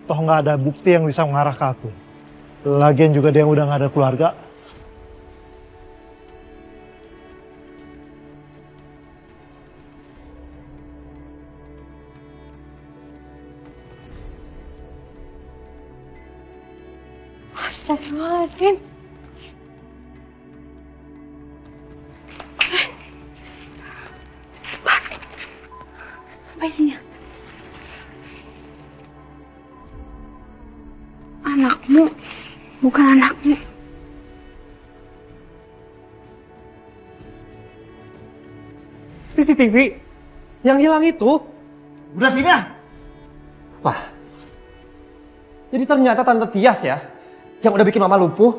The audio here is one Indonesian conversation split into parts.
Toh nggak ada bukti yang bisa mengarah ke aku. Lagian juga dia udah nggak ada keluarga. Astagfirullahaladzim. Apa isinya? Anakmu, bukan anakmu. CCTV yang hilang itu. Udah sini ah. Wah. Jadi ternyata Tante Tias ya yang udah bikin Mama lumpuh.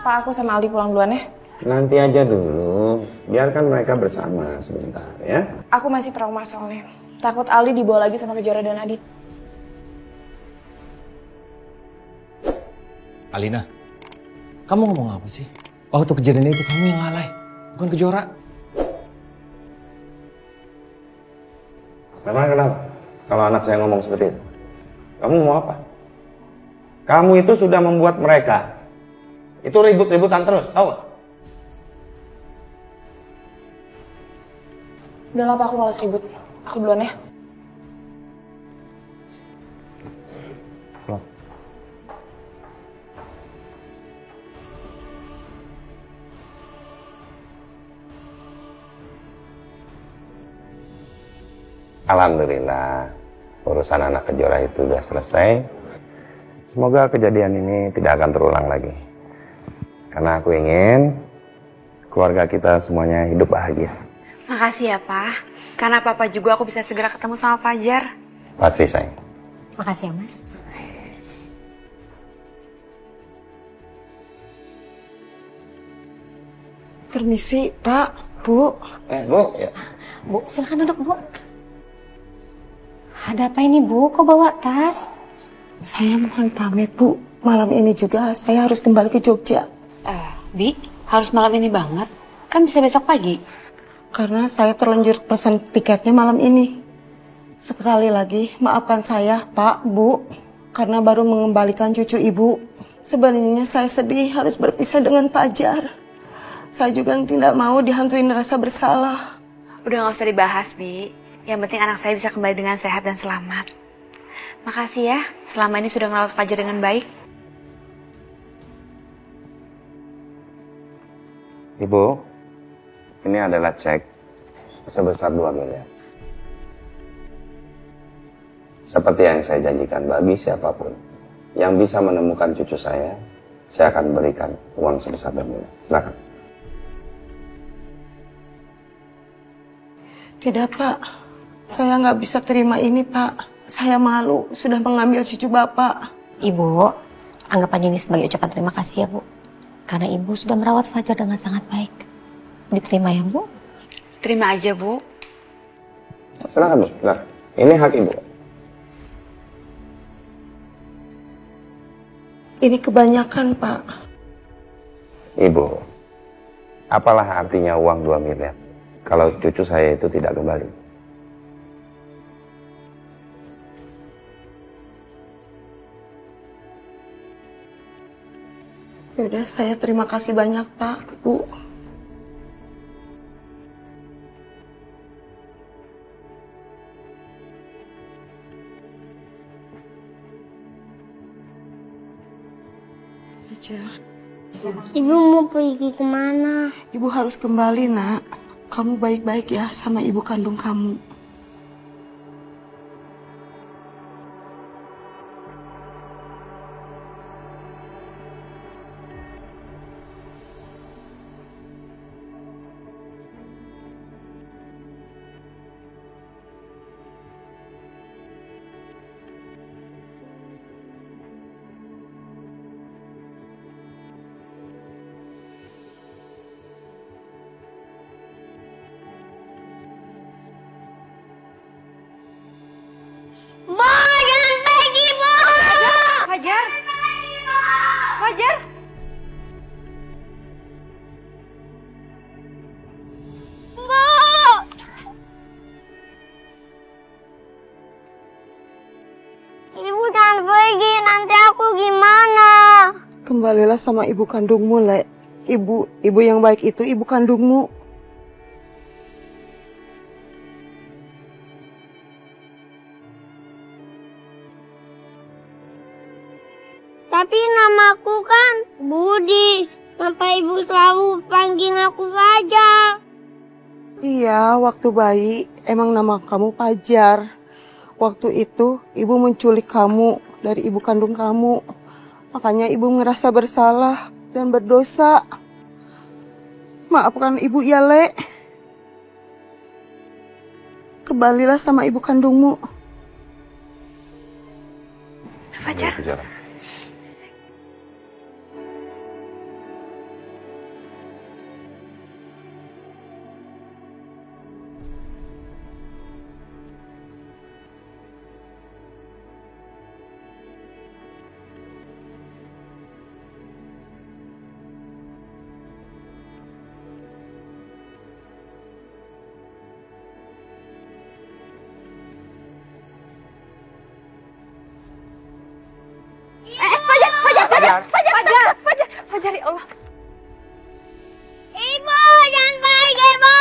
Pak, aku sama Aldi pulang duluan ya. Nanti aja dulu, biarkan mereka bersama sebentar ya. Aku masih trauma soalnya. Takut Aldi dibawa lagi sama Kejora dan Adit. Alina, kamu ngomong apa sih? Waktu kejadian itu kamu yang lalai, bukan Kejora. Memang kenapa? Kalau anak saya ngomong seperti itu, kamu mau apa? Kamu itu sudah membuat mereka itu ribut-ributan terus, tahu gak? Udah lah Pak, aku malas ribut. Aku duluan ya. Alhamdulillah, urusan anak Kejora itu sudah selesai. Semoga kejadian ini tidak akan terulang lagi. Karena aku ingin keluarga kita semuanya hidup bahagia. Makasih ya Pak. Karena Papa juga aku bisa segera ketemu sama Fajar. Pasti, sayang. Makasih ya Mas. Permisi Pak, Bu. Bu, ya. Bu, silakan duduk, Bu. Ada apa ini, Bu? Kok bawa tas? Saya mohon pamit, Bu. Malam ini juga saya harus kembali ke Jogja. Bi, harus malam ini banget. Kan bisa besok pagi. Karena saya terlanjur pesan tiketnya malam ini. Sekali lagi, maafkan saya, Pak, Bu. Karena baru mengembalikan cucu Ibu. Sebenarnya saya sedih harus berpisah dengan Fajar. Saya juga tidak mau dihantuin rasa bersalah. Udah gak usah dibahas, Bi. Yang penting anak saya bisa kembali dengan sehat dan selamat. Makasih ya, selama ini sudah ngerawat Fajar dengan baik. Ibu, ini adalah cek sebesar 2 miliar. Seperti yang saya janjikan, bagi siapapun yang bisa menemukan cucu saya akan berikan uang sebesar 2 miliar. Silakan. Tidak, Pak. Saya nggak bisa terima ini, Pak. Saya malu sudah mengambil cucu Bapak. Ibu, anggap aja ini sebagai ucapan terima kasih ya, Bu. Karena Ibu sudah merawat Fajar dengan sangat baik. Diterima ya, Bu? Terima aja, Bu. Silakan, Bu. Silakan. Ini hak Ibu. Ini kebanyakan, Pak. Ibu, apalah artinya uang 2 miliar kalau cucu saya itu tidak kembali? Yaudah, saya terima kasih banyak, Pak, Bu. Fajar. Ibu mau pergi kemana? Ibu harus kembali, Nak. Kamu baik-baik ya sama ibu kandung kamu. Fajar! Fajar! Ibu Kembalilah sama ibu kandungmu, Le. Ibu yang baik itu ibu kandungmu. Tapi namaku kan Budi. Kenapa ibu selalu panggil aku Fajar? Iya, waktu bayi emang nama kamu Fajar. Waktu itu ibu menculik kamu dari ibu kandung kamu. Makanya ibu ngerasa bersalah dan berdosa. Maafkan ibu ya, Le. Kembalilah sama ibu kandungmu. Fajar. Fajar, ya Allah. Ibu, jangan pergi, Ibu!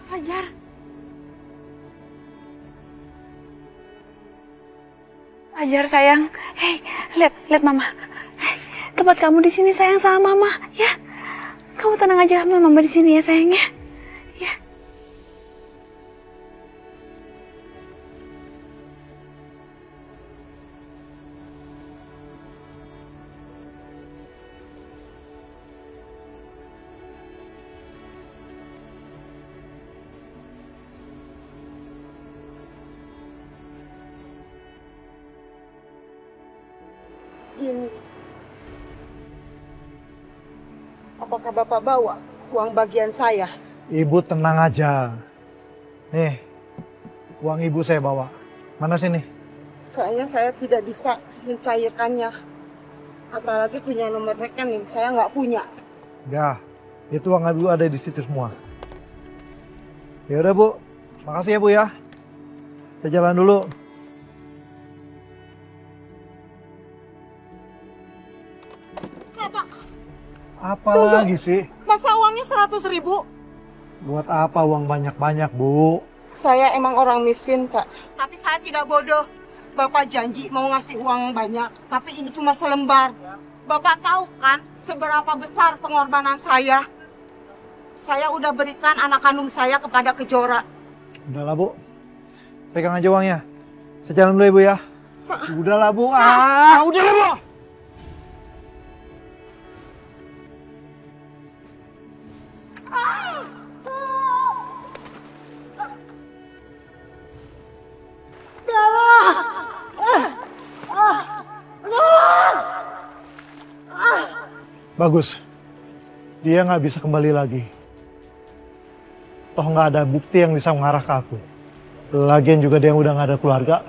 Fajar. Fajar sayang. Hei, lihat Mama. Hei, tempat kamu di sini sayang sama Mama, ya. Kamu tenang aja sama Mama di sini ya sayangnya. Ya. Ini. Apakah Bapak bawa uang bagian saya? Ibu tenang aja. Nih, uang ibu saya bawa. Mana sini? Soalnya saya tidak bisa mencairkannya. Apalagi punya nomor rekening, saya nggak punya. Ya, itu uang ibu ada di situ semua. Ya udah Bu, makasih ya Bu ya. Saya jalan dulu. Apa lagi sih? Masa uangnya 100.000? Buat apa uang banyak-banyak, Bu? Saya emang orang miskin, Kak. Tapi saya tidak bodoh. Bapak janji mau ngasih uang banyak, tapi ini cuma selembar. Bapak tahu kan seberapa besar pengorbanan saya? Saya udah berikan anak kandung saya kepada Kejora. Udahlah, Bu. Pegang aja uangnya. Saya jalan dulu ya, Bu ya. Udahlah, Bu. Udahlah, Bu. Bagus. Dia nggak bisa kembali lagi. Toh nggak ada bukti yang bisa mengarah ke aku. Lagian juga dia udah nggak ada keluarga.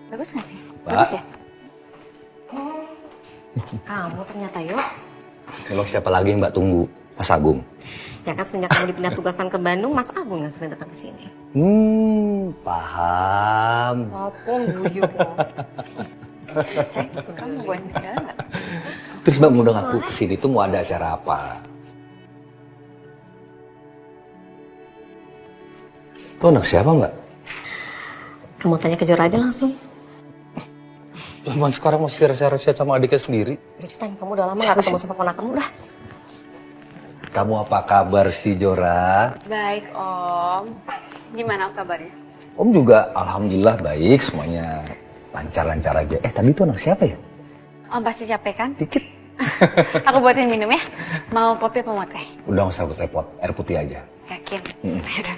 Bagus nggak sih? Pak. Bagus ya? Kamu ternyata yuk. Emang siapa lagi yang Mbak tunggu? Mas Agung. Ya kan semenjak kamu dipindah tugaskan ke Bandung, Mas Agung yang sering datang ke sini. Paham. Apa guyu loh. Sayang, kamu mau buat jalan nggak? Terus Mbak ngundang aku ke sini tuh mau ada acara apa? Itu anak siapa Mbak? Kamu tanya ke Jora aja langsung. Cuman sekarang masih rasa-rasa sama adiknya sendiri. Ceritain, kamu udah lama gak ketemu sama ponakanmu udah. Kamu apa kabar sih Jora? Baik Om. Gimana Om kabarnya? Om juga alhamdulillah baik semuanya. Lancar-lancar aja. Tadi itu anak siapa ya? Om pasti capek kan? Dikit. Aku buatin minum ya. Mau kopi apa mau teh? Udah gak usah repot, air putih aja. Yakin? Yaudah.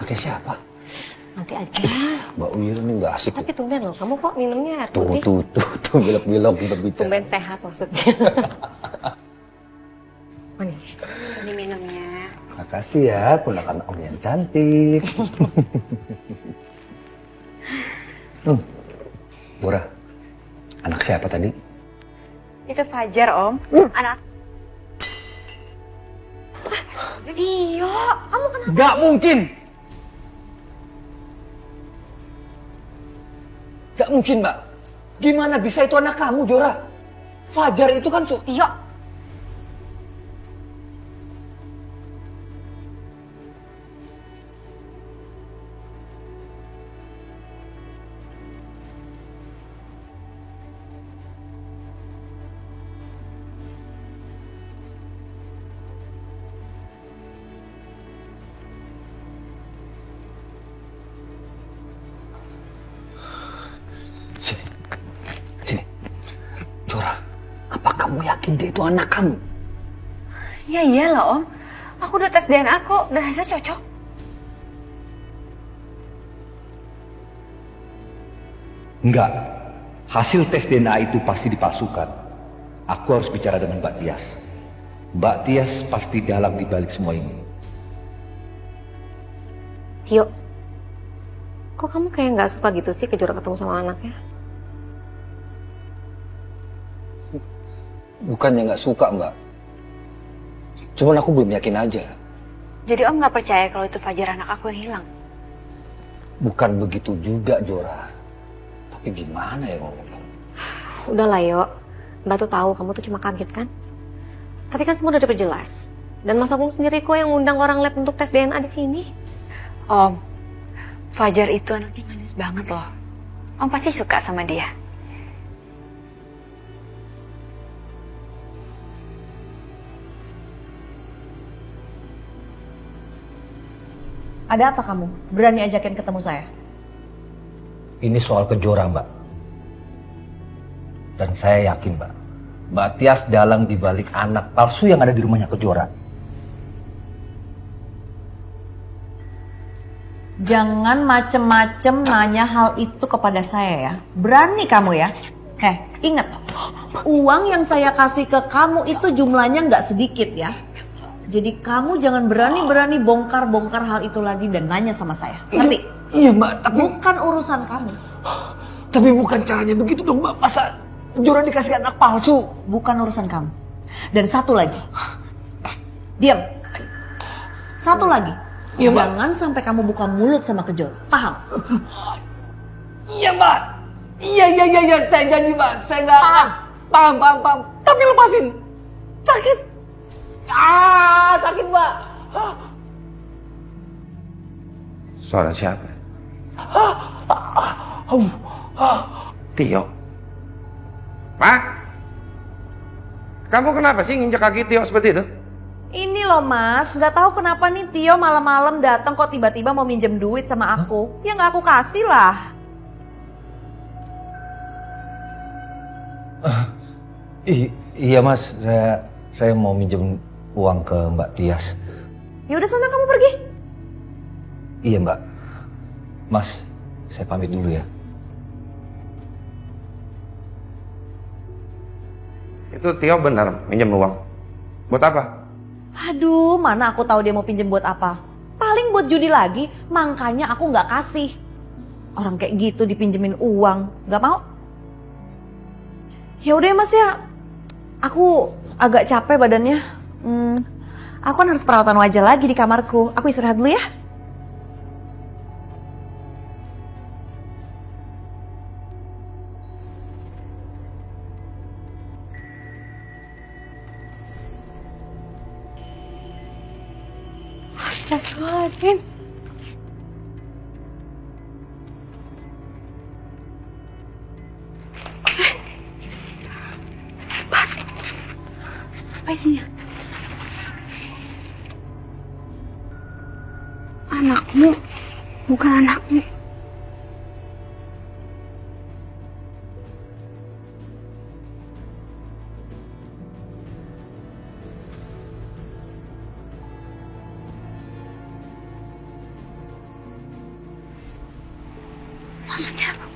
Anaknya siapa? Nanti aja. Mbak Uyir ini gak asik. Tapi tumben loh, kamu kok minumnya air Tuh, putih? tuh, belok-belok kita bicara. Tumben sehat maksudnya. Mana? Ini minumnya. Makasih ya, ponakan Om yang cantik. Bora, anak siapa tadi? Itu Fajar, Om. Anak. Tio, kamu kenapa? Gak mungkin! Gak mungkin, Mbak. Gimana bisa itu anak kamu, Jora? Fajar itu kan tuh... Tio. Sini. Jora, apa kamu yakin dia itu anak kamu? Ya iyalah, Om. Aku udah tes DNA kok, dan hasilnya cocok. Enggak. Hasil tes DNA itu pasti dipalsukan. Aku harus bicara dengan Mbak Tias. Mbak Tias pasti dalang di balik semua ini. Tio, kok kamu kayak nggak suka gitu sih Kejora ketemu sama anaknya? Bukannya nggak suka, Mbak. Cuman aku belum yakin aja. Jadi Om nggak percaya kalau itu Fajar anak aku yang hilang? Bukan begitu juga, Jora. Tapi gimana ya ngomongnya? Udahlah, Yo. Mbak tuh tahu kamu tuh cuma kaget kan? Tapi kan semua udah diperjelas. Dan Mas Agung sendiri kok yang ngundang orang lab untuk tes DNA di sini. Om, Fajar itu anaknya manis banget loh. Om pasti suka sama dia. Ada apa kamu? Berani ajakin ketemu saya? Ini soal Kejora, Mbak. Dan saya yakin, Mbak Tias dalang di balik anak palsu yang ada di rumahnya Kejora. Jangan macem-macem nanya hal itu kepada saya ya. Berani kamu ya. Ingat, uang yang saya kasih ke kamu itu jumlahnya nggak sedikit ya. Jadi kamu jangan berani-berani bongkar-bongkar hal itu lagi dan nanya sama saya. Ngerti? Iya, Mbak, tapi... Bukan urusan kamu. Tapi bukan caranya begitu dong, Mbak. Masa Jora dikasih anak palsu? Bukan urusan kamu. Dan satu lagi. Diam. Satu lagi. Iya, Mbak. Jangan sampai kamu buka mulut sama Kejora. Paham? Iya, Mbak. Iya. Saya janji, Mbak. Saya nggak... Paham. Tapi lepasin. Sakit. Sakit, Mbak. Suara siapa? Tio. Ma? Kamu kenapa sih nginjak kaki Tio seperti itu? Ini loh Mas, nggak tahu kenapa nih Tio malam-malam datang kok tiba-tiba mau minjem duit sama aku. Ya nggak aku kasih lah. Iya, Mas. Saya mau minjem uang ke Mbak Tias. Ya udah sana kamu pergi. Iya, Mbak. Mas, saya pamit dulu ya. Itu Tio benar minjem uang. Buat apa? Aduh, mana aku tahu dia mau pinjem buat apa. Paling buat judi lagi, makanya aku nggak kasih. Orang kayak gitu dipinjemin uang, nggak mau. Ya udah ya Mas ya, aku agak capek badannya. Aku kan harus perawatan wajah lagi di kamarku. Aku istirahat dulu ya. Astagfirullahaladzim. Apa isinya? Anakmu, bukan anakmu. Maksudnya apa?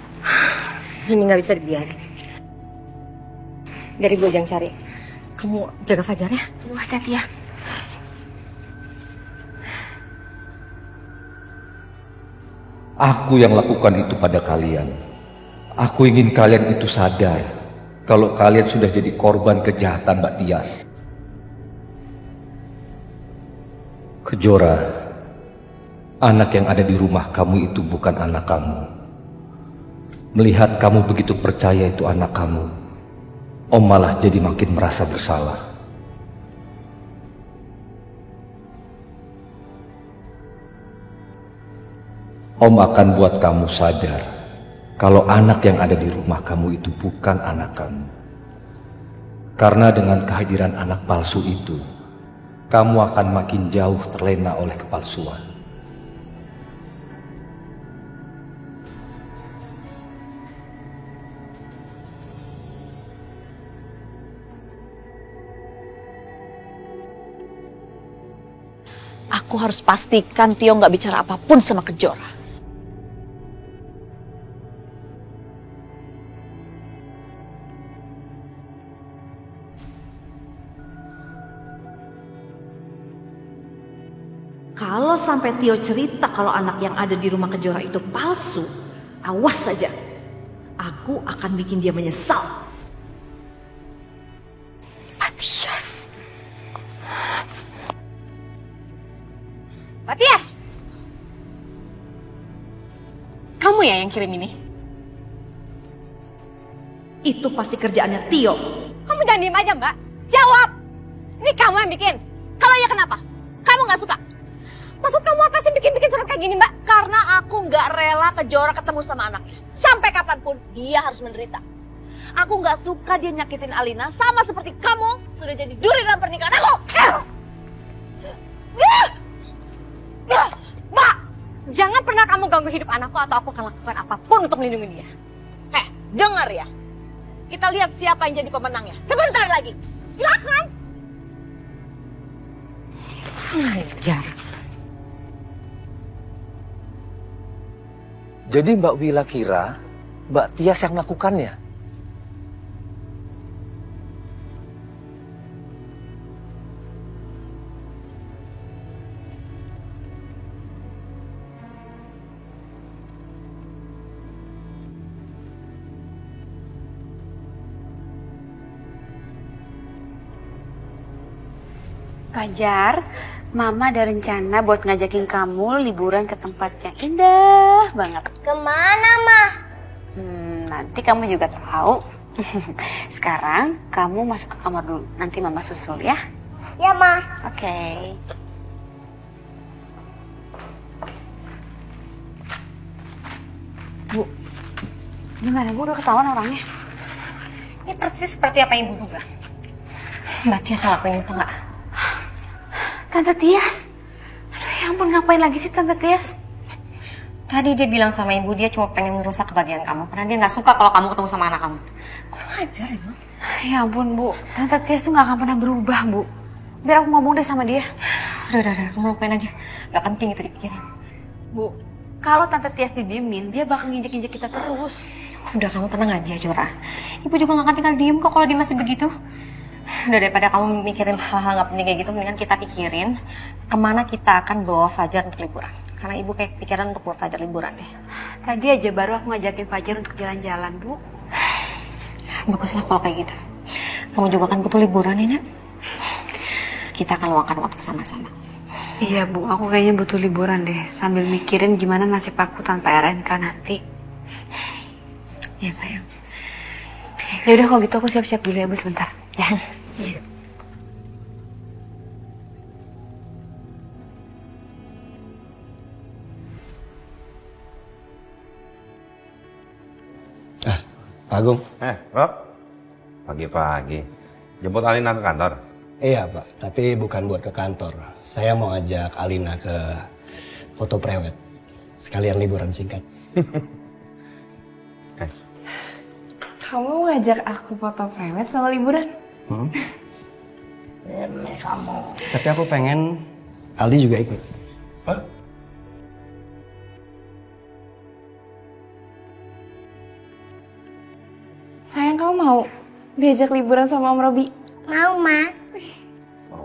Ini nggak bisa dibiarin. Dari gue yang cari. Kamu jaga Fajar ya. Aduh, hati-hati ya. Aku yang lakukan itu pada kalian. Aku ingin kalian itu sadar kalau kalian sudah jadi korban kejahatan Mbak Tias. Kejora, anak yang ada di rumah kamu itu bukan anak kamu. Melihat kamu begitu percaya itu anak kamu, Om malah jadi makin merasa bersalah. Om akan buat kamu sadar kalau anak yang ada di rumah kamu itu bukan anak kamu. Karena dengan kehadiran anak palsu itu, kamu akan makin jauh terlena oleh kepalsuan. Aku harus pastikan Tio nggak bicara apapun sama Kejora. Kalau sampai Tio cerita kalau anak yang ada di rumah Kejora itu palsu, awas saja. Aku akan bikin dia menyesal. Matias. Matias! Kamu ya yang kirim ini? Itu pasti kerjaannya Tio. Kamu jangan diem aja, Mbak. Jawab! Ini kamu yang bikin. Kalau iya kenapa? Kamu nggak suka? Maksud kamu apa sih bikin-bikin surat kayak gini, Mbak? Karena aku nggak rela Kejora ketemu sama anaknya. Sampai kapanpun dia harus menderita. Aku nggak suka dia nyakitin Alina sama seperti kamu sudah jadi duri dalam pernikahan aku. Mbak, jangan pernah kamu ganggu hidup anakku atau aku akan lakukan apapun untuk melindungi dia. Dengar ya. Kita lihat siapa yang jadi pemenangnya. Sebentar lagi. Silakan. Ajar. Jadi Mbak Wila kira Mbak Tias yang melakukannya? Fajar, Mama ada rencana buat ngajakin kamu liburan ke tempat yang indah banget. Kemana, Mah? Nanti kamu juga tahu. Sekarang kamu masuk ke kamar dulu. Nanti Mama susul ya. Ya, Mah. Oke. Bu, gimana Bu? Udah ketahuan orangnya? Ini persis seperti apa yang Ibu duga. Mbak Tias ngelakuin itu nggak? Tante Tias? Aduh ya ampun, ngapain lagi sih Tante Tias? Tadi dia bilang sama Ibu dia cuma pengen merusak kebahagiaan kamu. Karena dia nggak suka kalau kamu ketemu sama anak kamu. Kok ngajar ya, Bang? Ya ampun Bu, Tante Tias tuh nggak akan pernah berubah Bu. Biar aku ngomong deh sama dia. Udah, kamu lupain aja. Nggak penting itu dipikirin. Bu, kalau Tante Tias didiemin, dia bakal nginjek-injek kita terus. Udah, kamu tenang aja, Jora. Ibu juga nggak akan tinggal diem kok kalau dia masih begitu. Udah, daripada kamu mikirin hal-hal nggak penting kayak gitu, mendingan kita pikirin kemana kita akan bawa Fajar untuk liburan. Karena Ibu kayak pikiran untuk bawa Fajar liburan deh. Tadi aja baru aku ngajakin Fajar untuk jalan-jalan, Bu. Baguslah kalau kayak gitu. Kamu juga kan butuh liburan ya, Nak? Kita akan luangkan waktu sama-sama. Iya, Bu. Aku kayaknya butuh liburan deh. Sambil mikirin gimana nasib aku tanpa RNK nanti. Ya, sayang. Ya udah kalau gitu aku siap-siap dulu ya, Bu, sebentar. Ya. Ya. Pak Agung. Rob. Pagi-pagi. Jemput Alina ke kantor? Iya Pak, tapi bukan buat ke kantor. Saya mau ajak Alina ke foto prewed. Sekalian liburan singkat. Kamu ngajak aku foto prewed sama liburan? Ini kamu. Tapi aku pengen Aldi juga ikut. Hah? Sayang, kamu mau diajak liburan sama Om Robi? Mau, Ma.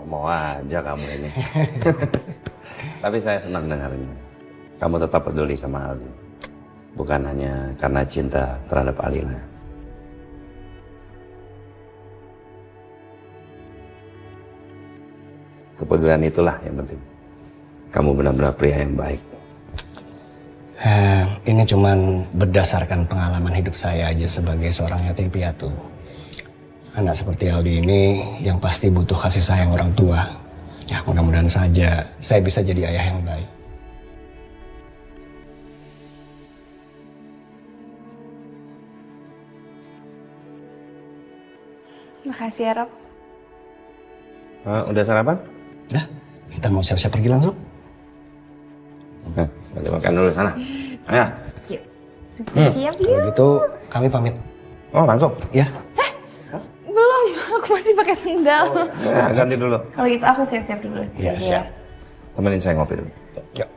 Mau aja kamu ini. Tapi saya senang dengarnya. Kamu tetap peduli sama Aldi. Bukan hanya karena cinta terhadap Alina. Kepedulian itulah yang penting. Kamu benar-benar pria yang baik. Ini cuman berdasarkan pengalaman hidup saya aja sebagai seorang yatim piatu. Anak seperti Aldi ini yang pasti butuh kasih sayang orang tua. Ya mudah-mudahan saja saya bisa jadi ayah yang baik. Makasih ya, Rob. Udah sarapan? Udah, kita mau siap-siap pergi langsung. Oke, kita makan dulu sana. Ayo. Siap Kalau gitu kami pamit. Oh langsung? Ya. Belum, aku masih pakai sendal. Ya, ganti dulu. Kalau gitu aku siap-siap dulu. Iya, siap. Temenin saya ngopi dulu. Yuk.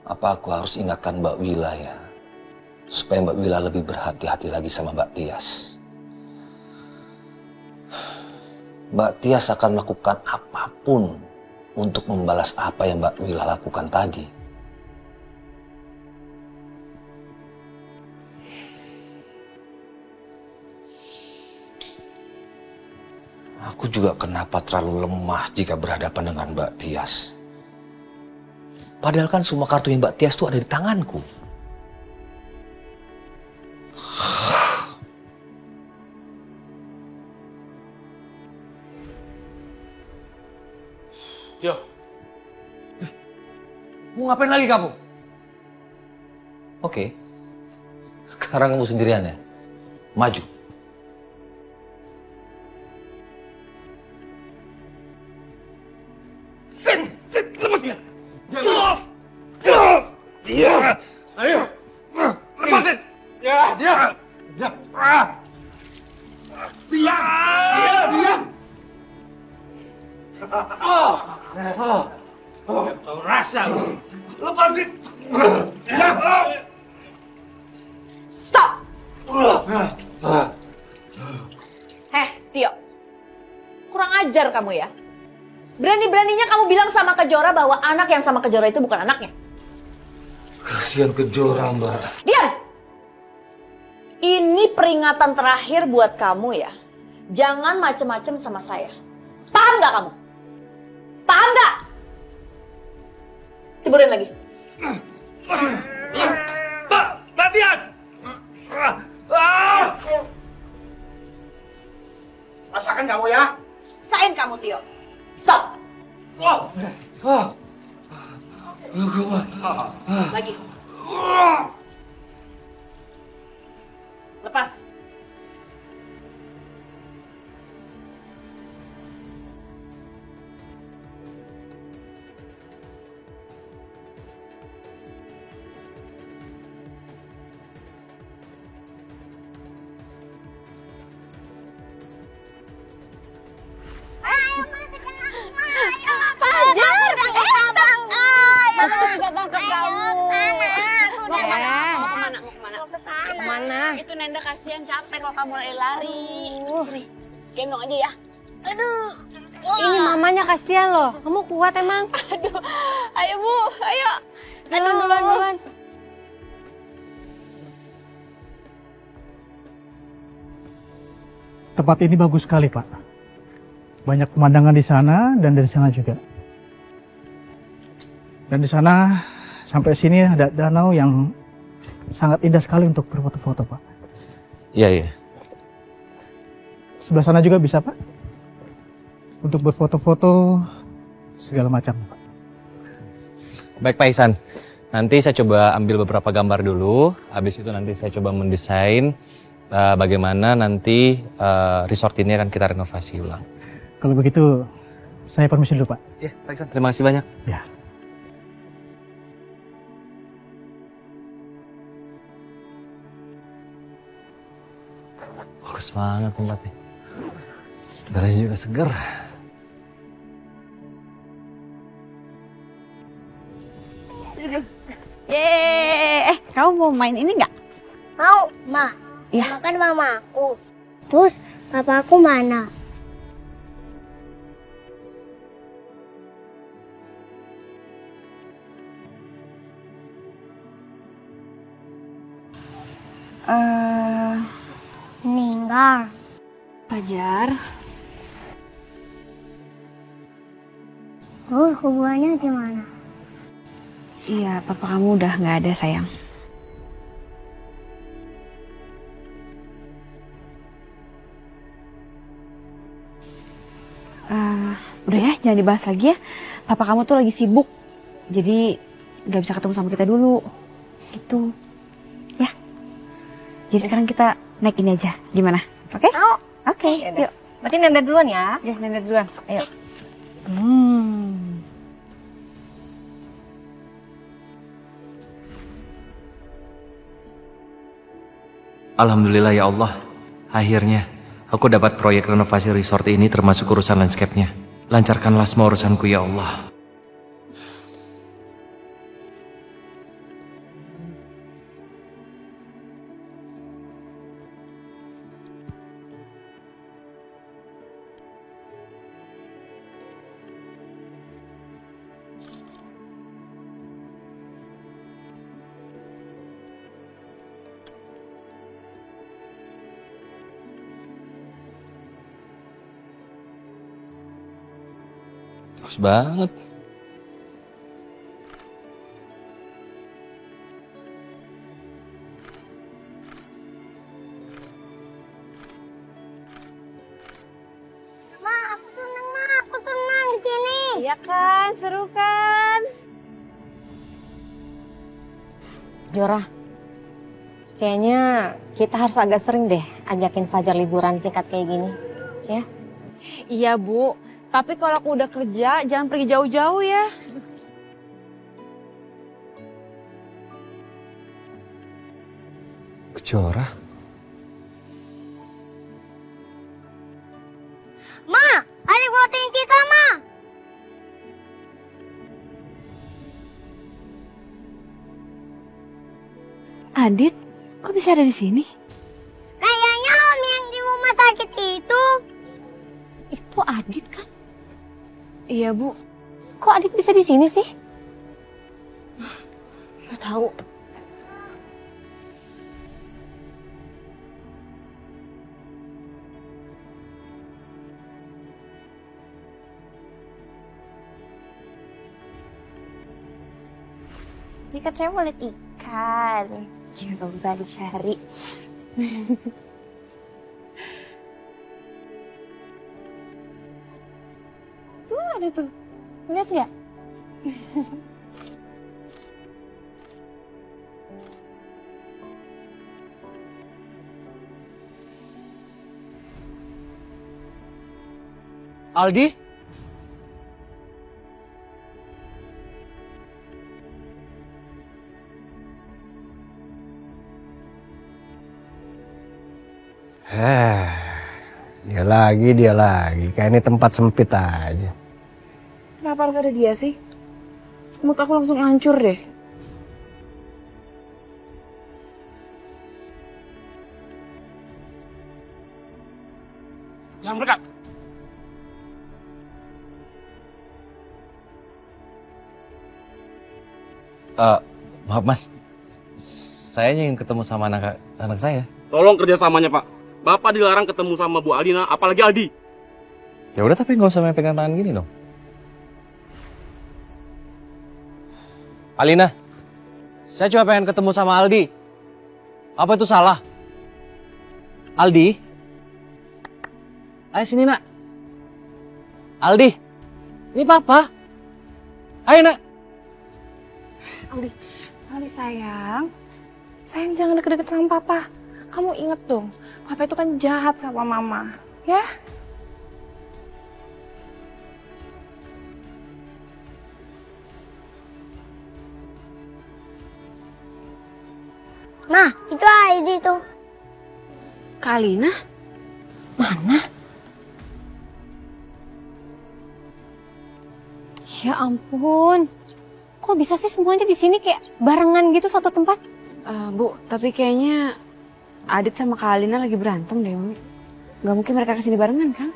Apa aku harus ingatkan Mbak Wila ya? Supaya Mbak Wila lebih berhati-hati lagi sama Mbak Tias. Mbak Tias akan melakukan apapun untuk membalas apa yang Mbak Wila lakukan tadi. Aku juga kenapa terlalu lemah jika berhadapan dengan Mbak Tias. Padahal kan semua kartu Mbak Tias itu ada di tanganku. Jo, mau ngapain lagi kamu? Oke, sekarang kamu sendirian ya? Maju. Dia. Ayo. Lepasin. Ya, dia. Dia. Diam. Tahu rasa. Lepasin. Stop. Tio. Kurang ajar kamu ya. Berani-beraninya kamu bilang sama Kejora bahwa anak yang sama Kejora itu bukan anaknya. Kasihan Kejora, Mbak. Diam! Ini peringatan terakhir buat kamu ya. Jangan macem-macem sama saya. Paham nggak kamu? Paham nggak? Ceburin lagi. Mbak Tias! Rasakan kamu ya? Sain kamu, Tio. Stop. Lagi. Lepas. Fajar, bisa tangkap kamu. Mau kemana? Kemana? Itu Nenda kasihan capek kalau kamu lari-lari. Sini, gendong aja ya. Aduh. Ini mamanya kasihan loh. Kamu kuat emang? Aduh. Ayo Bu, ayo. Duluan. Tempat ini bagus sekali, Pak. Banyak pemandangan di sana dan dari sana juga. Dan di sana sampai sini ada danau yang sangat indah sekali untuk berfoto-foto, Pak. Iya. Sebelah sana juga bisa, Pak. Untuk berfoto-foto segala macam, Pak. Baik Pak Ihsan, nanti saya coba ambil beberapa gambar dulu. Habis itu nanti saya coba mendesain bagaimana nanti resort ini akan kita renovasi ulang. Kalau begitu, saya permisi dulu, Pak. Iya, Pak Ihsan. Terima kasih banyak. Ya. Bagus banget tempatnya. Udaranya juga seger. Yeay, kamu mau main ini nggak? Mau, Ma. Ya. Makan mama aku. Terus papa aku mana? Meninggal. Fajar. Terus hubungannya gimana? Iya, papa kamu udah nggak ada sayang. Udah ya, jangan dibahas lagi ya. Papa kamu tuh lagi sibuk, jadi nggak bisa ketemu sama kita dulu. Gitu, ya. Jadi sekarang kita naik ini aja, gimana? Oke? Oke, yuk. Berarti Nenda duluan ya? Ya, Nenda duluan. Ayo. Alhamdulillah ya Allah, akhirnya aku dapat proyek renovasi resort ini termasuk urusan landscape-nya. Lancarkanlah semua urusanku ya Allah. Bagus banget. Ma, aku seneng, Ma. Aku senang di sini. Iya kan, seru kan? Jora, kayaknya kita harus agak sering deh ajakin Fajar liburan singkat kayak gini, ya? Iya, Bu. Tapi kalau aku udah kerja, jangan pergi jauh-jauh ya. Kejora? Ma, adik fotoin kita, Ma. Adit, kok bisa ada di sini? Kayaknya Om yang di rumah sakit itu. Itu Adit kan? Iya, Bu. Kok Adit bisa di sini sih? Gak tahu. Jadi kan saya mau lihat ikan. Coba dicari. Tuh ada tuh. Lihat nggak? Aldi? Dia lagi. Kayak ini tempat sempit aja. Kenapa harus ada dia sih? Mood aku langsung hancur deh. Jangan berdekat. Maaf mas, saya ingin ketemu sama anak saya. Tolong kerjasamanya Pak. Bapak dilarang ketemu sama Bu Alina, apalagi Aldi. Ya udah tapi nggak usah main pegang tangan gini dong. Alina, saya cuma pengen ketemu sama Aldi. Apa itu salah? Aldi? Ayo sini nak. Aldi, ini papa. Ayo nak. Aldi sayang. Sayang jangan deket-deket sama papa. Kamu inget dong, papa itu kan jahat sama mama. Ya? Ma, itu Aldi tuh. Kak Alina? Mana? Ya ampun. Kok bisa sih semuanya di sini kayak barengan gitu satu tempat? Bu, tapi kayaknya Adit sama Kak Alina lagi berantem deh, Bu. Gak mungkin mereka kesini barengan kan?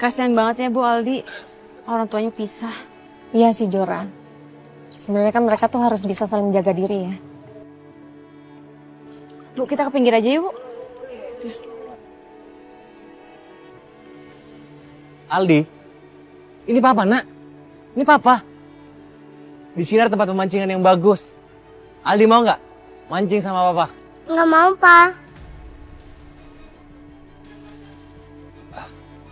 Kasian banget ya Bu Aldi, orang tuanya pisah. Iya sih Jora. Sebenarnya kan mereka tuh harus bisa saling jaga diri ya. Bu, kita ke pinggir aja yuk, Bu. Aldi, ini papa nak, ini papa. Di sini ada tempat pemancingan yang bagus. Aldi mau nggak mancing sama papa? Nggak mau, Pak.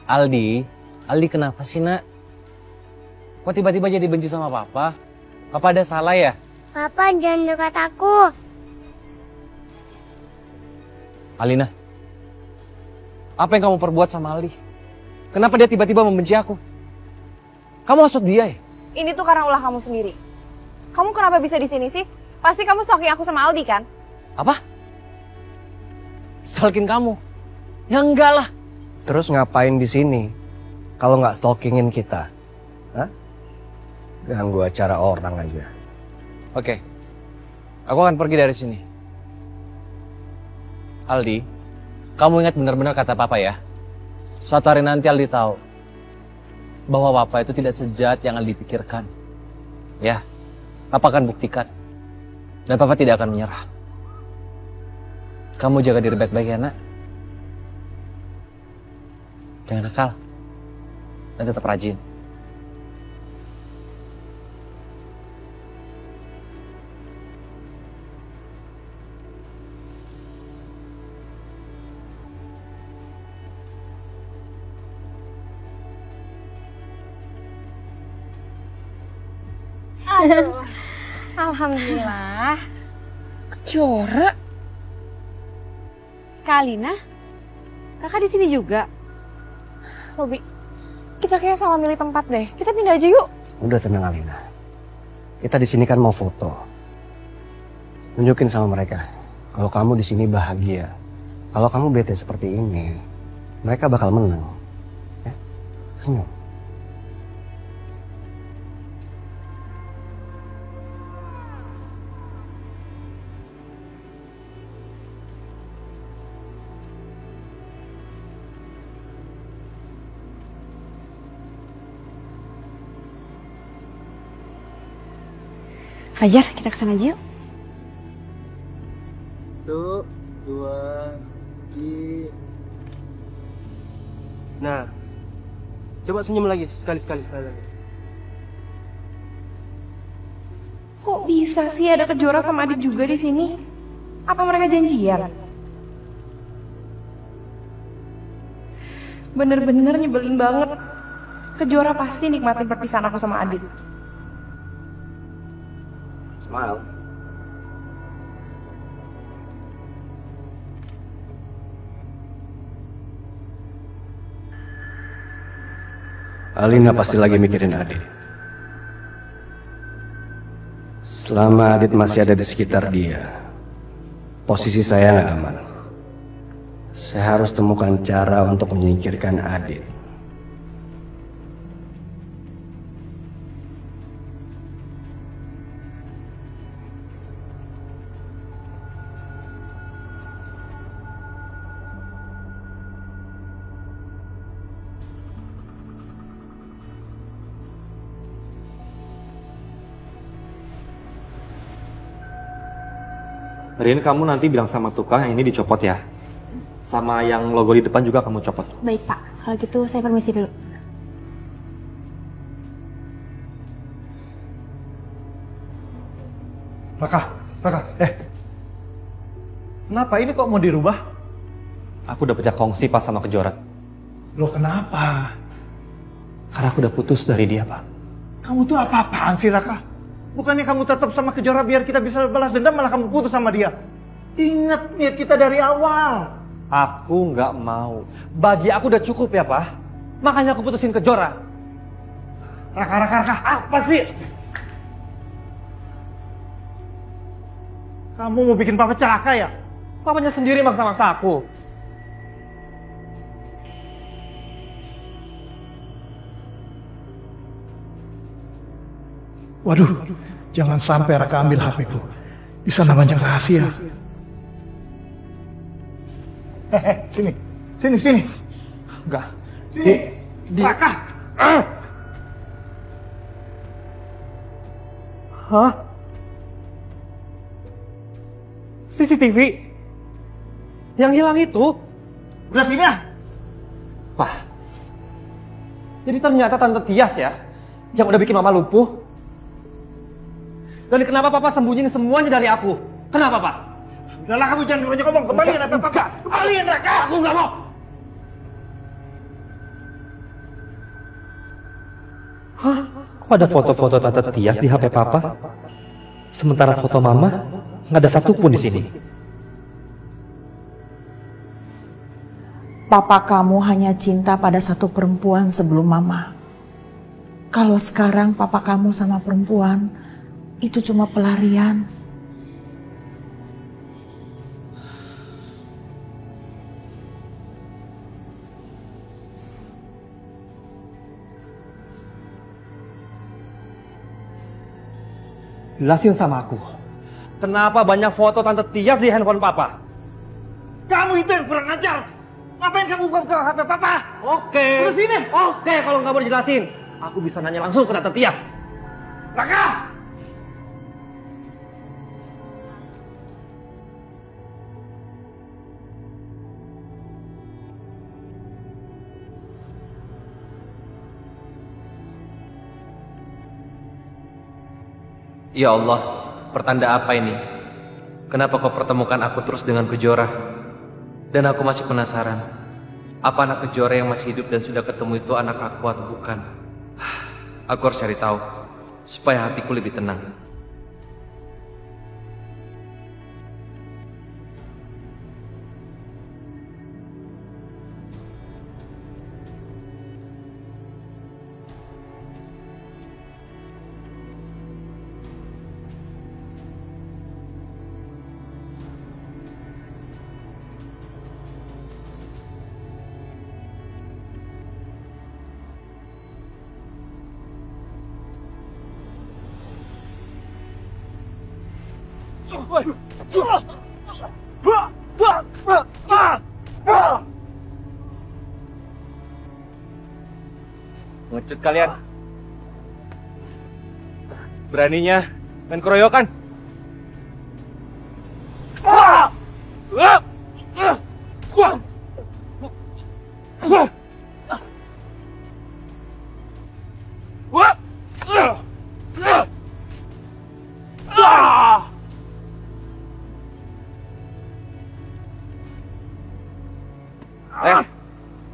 Aldi kenapa sih nak? Kok tiba-tiba jadi benci sama papa? Papa ada salah ya? Papa jangan dekat aku. Alina, apa yang kamu perbuat sama Aldi? Kenapa dia tiba-tiba membenci aku? Kamu maksud dia ya? Ini tuh karena ulah kamu sendiri. Kamu kenapa bisa di sini sih? Pasti kamu stalking aku sama Aldi kan? Apa? Stalking kamu? Ya enggak lah. Terus ngapain di sini? Kalau nggak stalkingin kita? Hah? Ganggu acara orang aja. Oke, aku akan pergi dari sini. Aldi, kamu ingat benar-benar kata papa ya? Suatu hari nanti Aldi tahu bahwa papa itu tidak sejahat yang Aldi pikirkan. Ya, papa akan buktikan. Dan papa tidak akan menyerah. Kamu jaga diri baik-baik ya nak. Jangan nakal. Dan tetap rajin. Aduh. Alhamdulillah. Jora. Kak Alina, kakak di sini juga. Robi, kita kayak salah milih tempat deh. Kita pindah aja yuk. Udah tenang Alina. Kita di sini kan mau foto. Tunjukin sama mereka kalau kamu di sini bahagia. Kalau kamu bete seperti ini, mereka bakal menang. Ya? Senyum. Fajar, kita kesana aja yuk. 1, 2, 3. Nah, coba senyum lagi sekali lagi. Kok bisa sih ada Kejora sama Adit juga di sini? Apa mereka janjian? Bener-bener nyebelin banget. Kejora pasti nikmatin perpisahan aku sama Adit. Smile. Alina pasti lagi mikirin Adit. Selama Adit masih ada di sekitar dia, posisi saya nggak aman. Saya harus temukan cara untuk menyingkirkan Adit. Rin, kamu nanti bilang sama tukang yang ini dicopot ya. Sama yang logo di depan juga kamu copot. Baik Pak, kalau gitu saya permisi dulu. Raka, kenapa ini kok mau dirubah? Aku udah pecah kongsi pas sama Kejora. Loh kenapa? Karena aku udah putus dari dia, Pak. Kamu tuh apa-apaan sih, Raka? Bukannya kamu tetap sama Kejora biar kita bisa balas dendam, malah kamu putus sama dia. Ingat niat kita dari awal. Aku nggak mau. Bagi aku udah cukup ya, Pak. Makanya aku putusin Kejora. Raka, apa sih? Kamu mau bikin papa celaka ya? Papanya sendiri maksa-maksa aku. Waduh, jangan sampai Raka ambil HP-ku. Bisa namanya rahasia. Sini. Enggak. Di Raka. Hah? CCTV? Yang hilang itu? Udah sini ah. Wah. Jadi ternyata Tante Tias ya, yang udah bikin Mama lumpuh. Dan kenapa Papa sembunyiin semuanya dari aku? Kenapa, Pak? Udahlah, kamu jangan banyak ngomong. Kembaliin apa Papa. Kembaliin Raka. Aku nggak mau. Hah? Kok ada foto-foto Tante Tias di HP Papa? Sementara foto Mama nggak ada satupun di sini. Papa kamu hanya cinta pada satu perempuan sebelum Mama. Kalau sekarang papa kamu sama perempuan, itu cuma pelarian. Jelasin sama aku. Kenapa banyak foto Tante Tias di handphone Papa? Kamu itu yang kurang ajar. Ngapain kamu buka HP Papa? Oke. Terus sini. Oke, kalau nggak mau dijelasin, aku bisa nanya langsung ke Tante Tias. Raka! Ya Allah, pertanda apa ini? Kenapa kau pertemukan aku terus dengan Kejora? Dan aku masih penasaran, apa anak Kejora yang masih hidup dan sudah ketemu itu anak aku atau bukan? Aku harus cari tahu, supaya hatiku lebih tenang. Ngecut kalian. Beraninya main keroyokan.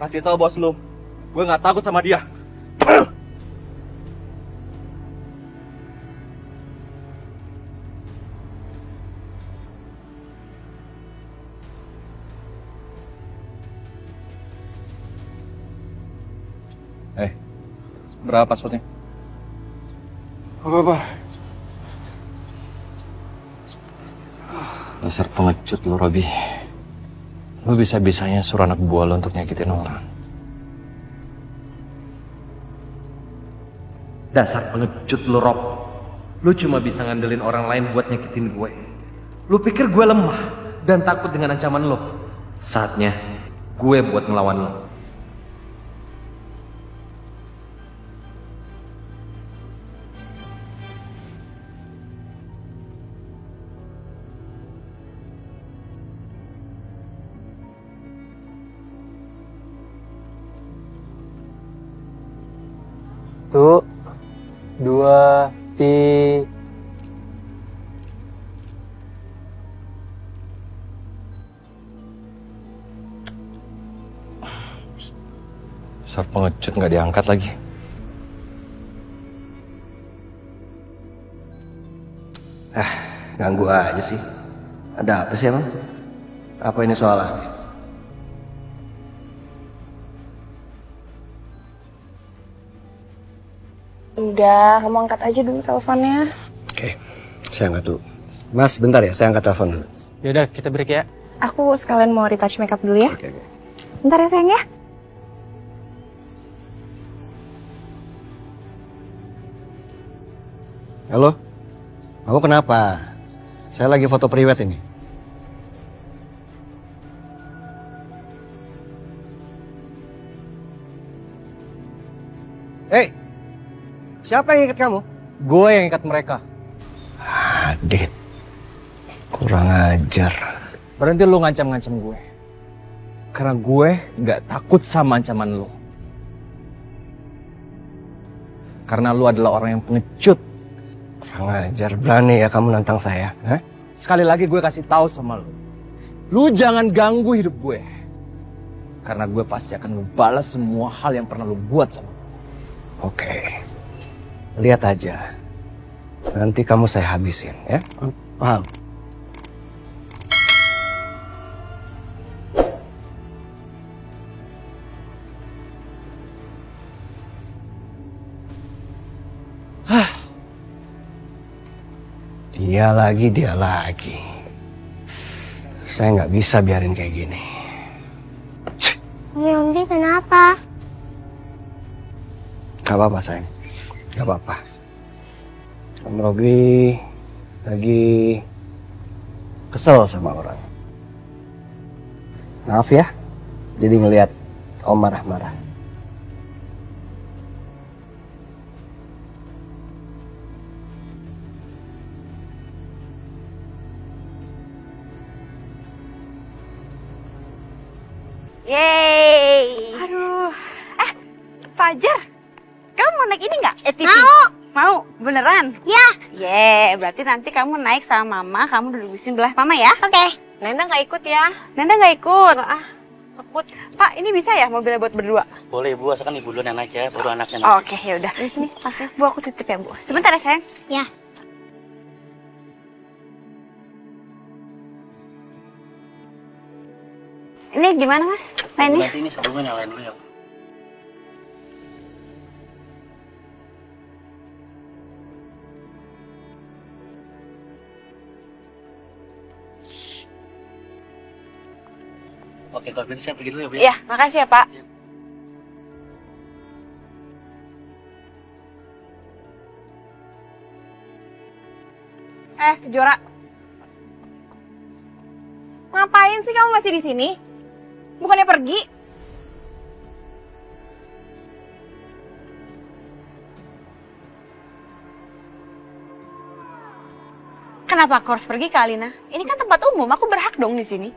Kasih tahu bos lu, gue nggak takut sama dia. Berapa passwordnya? Apa? Dasar pengecut lu, Robi. Lu bisa-bisanya suruh anak buah lu untuk nyakitin orang. Dasar pengecut lu, Rob. Lu cuma bisa ngandelin orang lain buat nyakitin gue. Lu pikir gue lemah dan takut dengan ancaman lu? Saatnya gue buat ngelawan lu. Satu, dua, tiga. Dasar pengecut nggak diangkat lagi. Ganggu aja sih. Ada apa sih emang? Apa ini soalnya? Udah, kamu angkat aja dulu teleponnya. Oke, saya angkat dulu. Mas, bentar ya, saya angkat telepon dulu. Yaudah, kita break ya. Aku sekalian mau retouch makeup dulu ya. Oke. Bentar ya sayang ya. Halo? Kamu kenapa? Saya lagi foto priwet ini. Hei, siapa yang ikat kamu? Gue yang ikat mereka. Adit, kurang ajar. Berhenti lu ngancam-ngancam gue. Karena gue nggak takut sama ancaman lu. Karena lu adalah orang yang pengecut. Kurang ajar, berani ya kamu nantang saya. Hah? Sekali lagi gue kasih tahu sama lu. Lu jangan ganggu hidup gue. Karena gue pasti akan membalas semua hal yang pernah lu buat sama gue. Oke, lihat aja. Nanti kamu saya habisin, ya? Paham? Dia lagi. Saya nggak bisa biarin kayak gini. Om kenapa? Gak apa-apa sayang, gak apa-apa. Om Robi lagi kesel sama orang. Maaf ya, jadi ngelihat Om marah-marah. Yeay. Aduh. Fajar, kamu mau naik ini nggak? ATV? Mau? Beneran? Ya. Yeay, berarti nanti kamu naik sama mama, kamu duduk di sebelah mama ya? Oke. Nenda nggak ikut ya? Nanda nggak ikut? Nggak takut. Pak, ini bisa ya mobilnya buat berdua? Boleh Bu, asalkan ibu duluan yang naik ya, baru anaknya naik. Oke, ya udah. Di sini tasnya. Bu, aku titip ya Bu. Sebentar ya sayang. Ya. Ini gimana mas? Mainnya? Nanti ini sebelumnya nyalain dulu ya. Oke, kalau gitu saya pergi dulu ya Bu. Iya, makasih ya Pak. Kejora. Ngapain sih kamu masih di sini? Bukannya pergi? Kenapa aku harus pergi ke Alina? Ini kan tempat umum, aku berhak dong di sini.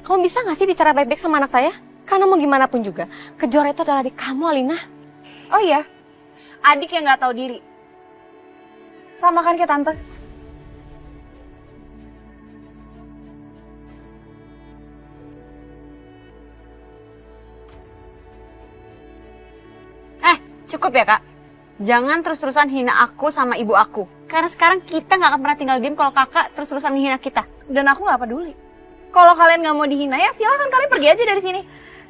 Kamu bisa nggak sih bicara baik-baik sama anak saya? Karena mau gimana pun juga, Kejora itu adalah adik kamu, Alina. Oh iya, adik yang nggak tahu diri. Sama kan kayak tante. Cukup ya kak? Jangan terus-terusan hina aku sama ibu aku. Karena sekarang kita nggak akan pernah tinggal diam kalau kakak terus-terusan menghina kita. Dan aku nggak peduli. Kalau kalian nggak mau dihina ya silahkan kalian pergi aja dari sini.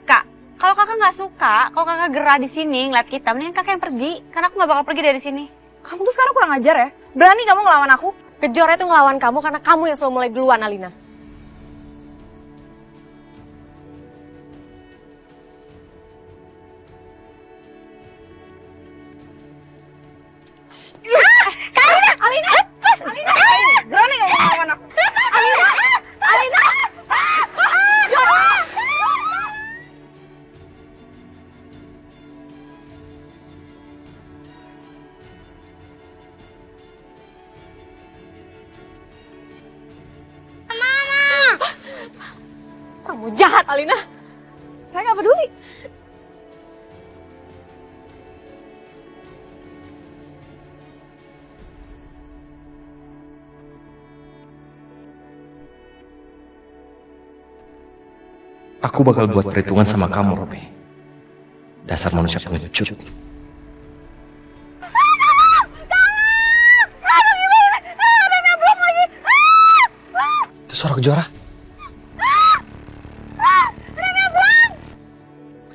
Kak, kalau kakak nggak suka, kalau kakak gerah di sini ngeliat kita, mendingan kakak yang pergi. Karena aku nggak bakal pergi dari sini. Kamu tuh sekarang kurang ajar ya. Berani kamu ngelawan aku? Kejora itu ngelawan kamu karena kamu yang selalu mulai duluan, Alina. Alina! Berani kamu ngelawan aku? Alina! Kamu jahat, Alina. Saya nggak peduli. Aku bakal buat perhitungan sama kamu, Robi. Dasar manusia pengecut. Itu suara Kejora.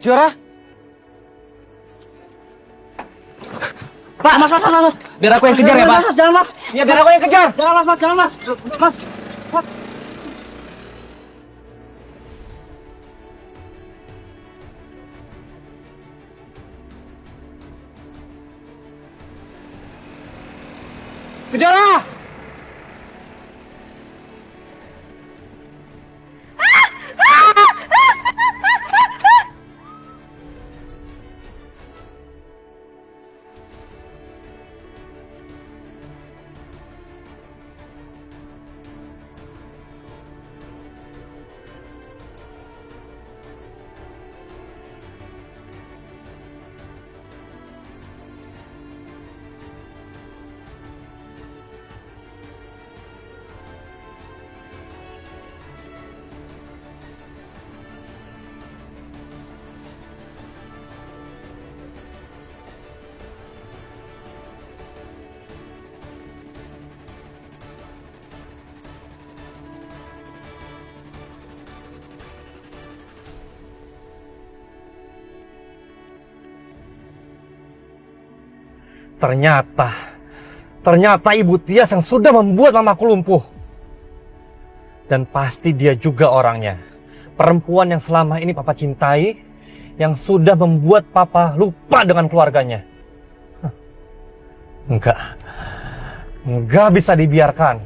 Kejora? Pak, mas. Biar aku yang kejar ya, Pak. Mas, jangan, Mas. Ya, biar aku yang kejar. Jangan, Mas. Jangan, Mas. Mas. Kejora! Ternyata Ibu Tias yang sudah membuat mamaku lumpuh. Dan pasti dia juga orangnya. Perempuan yang selama ini papa cintai, yang sudah membuat papa lupa dengan keluarganya. Enggak bisa dibiarkan.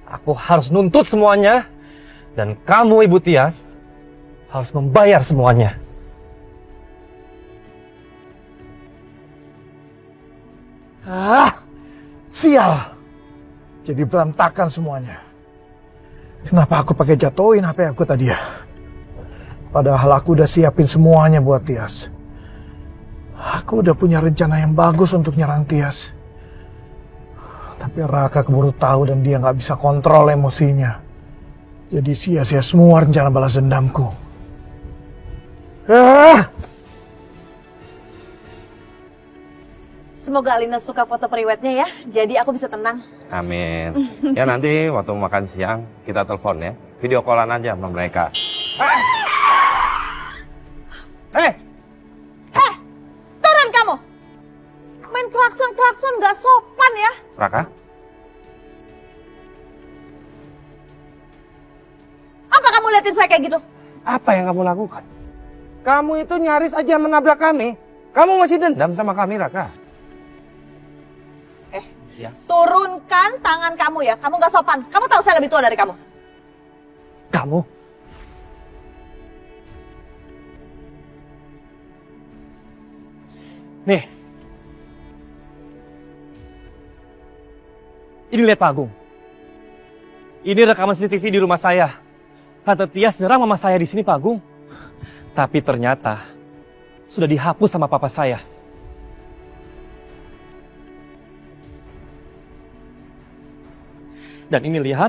Aku harus nuntut semuanya, dan kamu Ibu Tias harus membayar semuanya. Sial. Jadi berantakan semuanya. Kenapa aku pakai jatuhin HP aku tadi ya? Padahal aku udah siapin semuanya buat Tias. Aku udah punya rencana yang bagus untuk nyerang Tias. Tapi Raka keburu tahu dan dia nggak bisa kontrol emosinya. Jadi sia-sia semua rencana balas dendamku. Semoga Alina suka foto priwetnya ya, jadi aku bisa tenang. Amin. Ya nanti waktu makan siang kita telepon ya. Video callan aja sama mereka. Turun kamu! Main klakson-klakson gak sopan ya. Raka? Apa kamu liatin saya kayak gitu? Apa yang kamu lakukan? Kamu itu nyaris aja menabrak kami. Kamu masih dendam sama kami, Raka? Yes. Turunkan tangan kamu ya, kamu gak sopan. Kamu tahu saya lebih tua dari kamu. Kamu? Nih. Ini lihat Pak Agung. Ini rekaman CCTV di rumah saya. Tante Tias nyerang mama saya di sini Pak Agung. Tapi ternyata sudah dihapus sama papa saya. Dan ini lihat.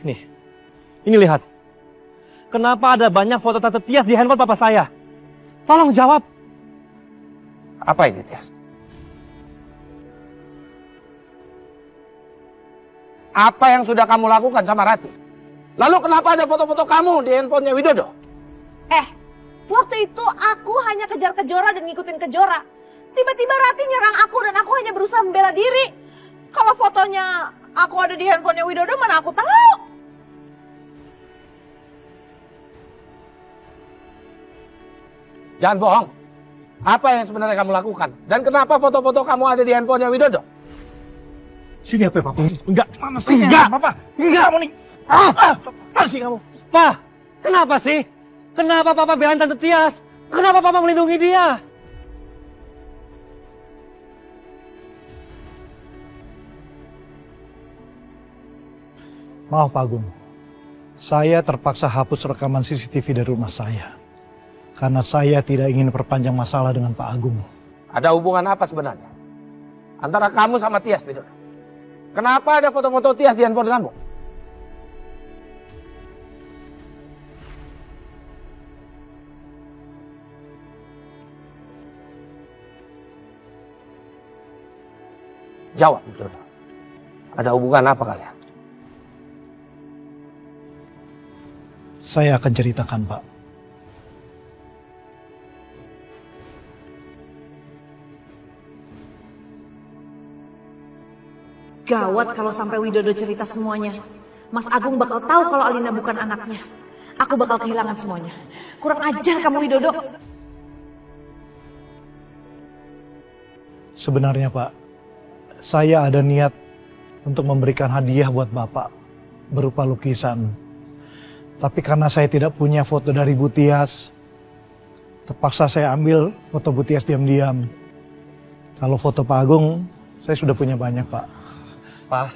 Nih. Ini lihat. Kenapa ada banyak foto Tante Tias di handphone papa saya? Tolong jawab. Apa ini, Tias? Apa yang sudah kamu lakukan sama Rati? Lalu kenapa ada foto-foto kamu di handphonenya Widodo? Waktu itu aku hanya kejar Kejora dan ngikutin Kejora. Tiba-tiba Rati nyerang aku dan aku hanya berusaha membela diri. Kalau fotonya aku ada di handphonenya Widodo, mana aku tahu? Jangan bohong. Apa yang sebenarnya kamu lakukan? Dan kenapa foto-foto kamu ada di handphonenya Widodo? Sini HP Papa. Enggak. Mana sih? Enggak. Papa. Enggak. Kamu nih. Apa sih kamu? Pa, kenapa sih? Kenapa Papa belain Tante Tias? Kenapa Papa melindungi dia? Maaf Pak Agung. Saya terpaksa hapus rekaman CCTV dari rumah saya. Karena saya tidak ingin perpanjang masalah dengan Pak Agung. Ada hubungan apa sebenarnya? Antara kamu sama Tias, Widodo? Kenapa ada foto-foto Tias di handphone kamu? Jawab, Widodo. Ada hubungan apa kalian? Saya akan ceritakan, Pak. Gawat kalau sampai Widodo cerita semuanya. Mas Agung bakal tahu kalau Alina bukan anaknya. Aku bakal kehilangan semuanya. Kurang ajar kamu Widodo. Sebenarnya Pak, Saya ada niat untuk memberikan hadiah buat Bapak berupa lukisan. Tapi karena saya tidak punya foto dari Bu Tias, terpaksa saya ambil foto Bu Tias diam-diam. Kalau foto Pak Agung, saya sudah punya banyak, Pak. Pak,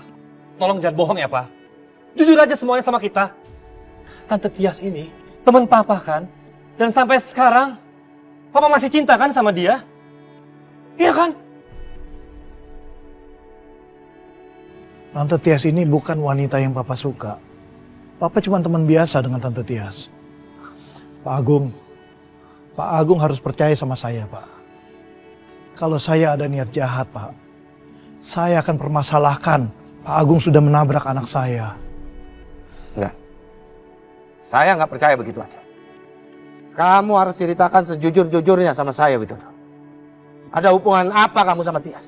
tolong jangan bohong ya, Pak. Jujur aja semuanya sama kita. Tante Tias ini teman Papa kan? Dan sampai sekarang, Papa masih cinta kan sama dia? Iya kan? Tante Tias ini bukan wanita yang Papa suka. Papa cuma teman biasa dengan Tante Tias. Pak Agung harus percaya sama saya, Pak. Kalau saya ada niat jahat, Pak, saya akan permasalahkan Pak Agung sudah menabrak anak saya. Enggak. Saya nggak percaya begitu aja. Kamu harus ceritakan sejujur-jujurnya sama saya, Widodo. Ada hubungan apa kamu sama Tias?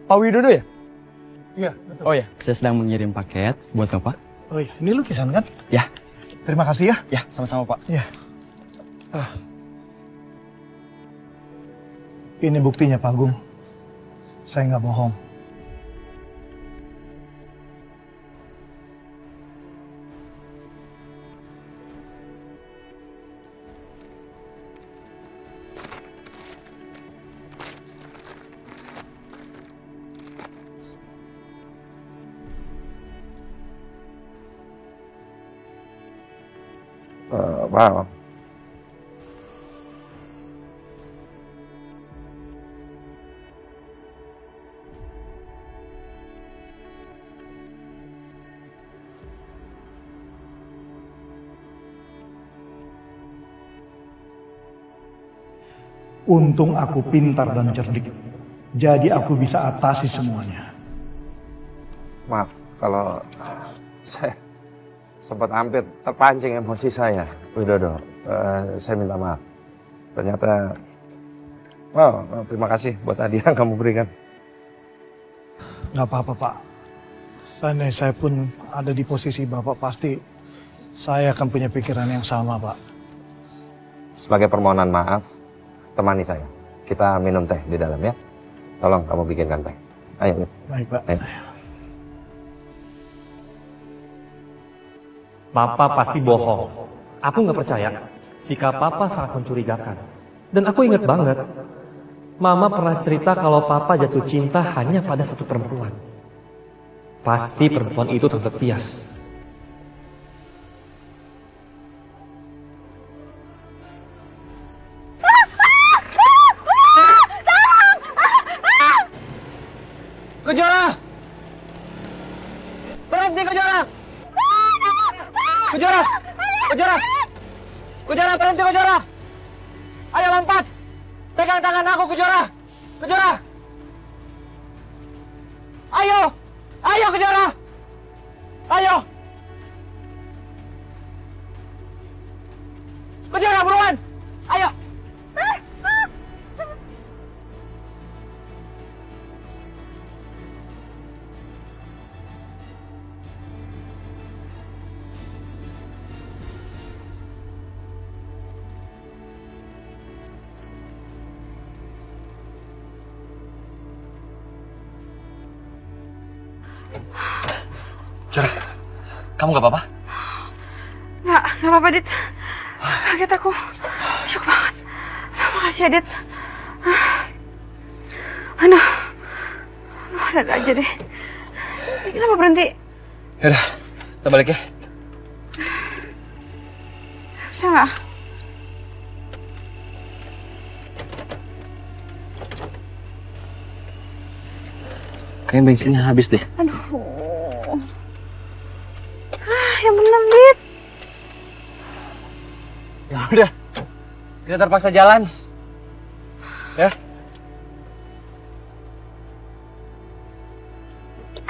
Pak Widodo ya? Iya, betul. Oh ya, saya sedang mengirim paket buat Bapak. Oh iya, ini lukisan kan? Ya. Terima kasih ya. Ya, sama-sama Pak. Ya. Ini buktinya, Pak Agung. Saya nggak bohong. Wow. Untung aku pintar dan cerdik. Jadi aku bisa atasi semuanya. Maaf kalau saya sempat hampir terpancing emosi saya, Widodo. Saya minta maaf. Ternyata, wow, terima kasih buat hadiah yang kamu berikan. Gak apa-apa, Pak. Seandainya saya pun ada di posisi Bapak, pasti saya akan punya pikiran yang sama, Pak. Sebagai permohonan maaf, temani saya. Kita minum teh di dalam ya. Tolong kamu bikinkan teh. Ayo. Baik, Pak. Ayo. Papa pasti bohong. Aku nggak percaya. Sikap Papa sangat mencurigakan. Dan aku ingat banget, Mama pernah cerita kalau Papa jatuh cinta hanya pada satu perempuan. Pasti perempuan itu Tante Tias. Kejora! Berhenti Kejora! Kejora! Kejora! Kejora berhenti Kejora! Ayo lompat! Pegang tangan aku Kejora! Kejora! Ayo! Ayo Kejora! Ayo! Kejora buruan! Ayo! Jora, kamu gak apa-apa? Nggak apa-apa, Dit. Kaget aku. Syok banget. Makasih ya, Dit. Aduh, ada aja deh. Ini kenapa berhenti? Yaudah, kita balik ya. Bisa nggak? Kayaknya bensinnya habis deh. Aduh. Yang bener, Dit. Ya udah, kita terpaksa jalan. Ya.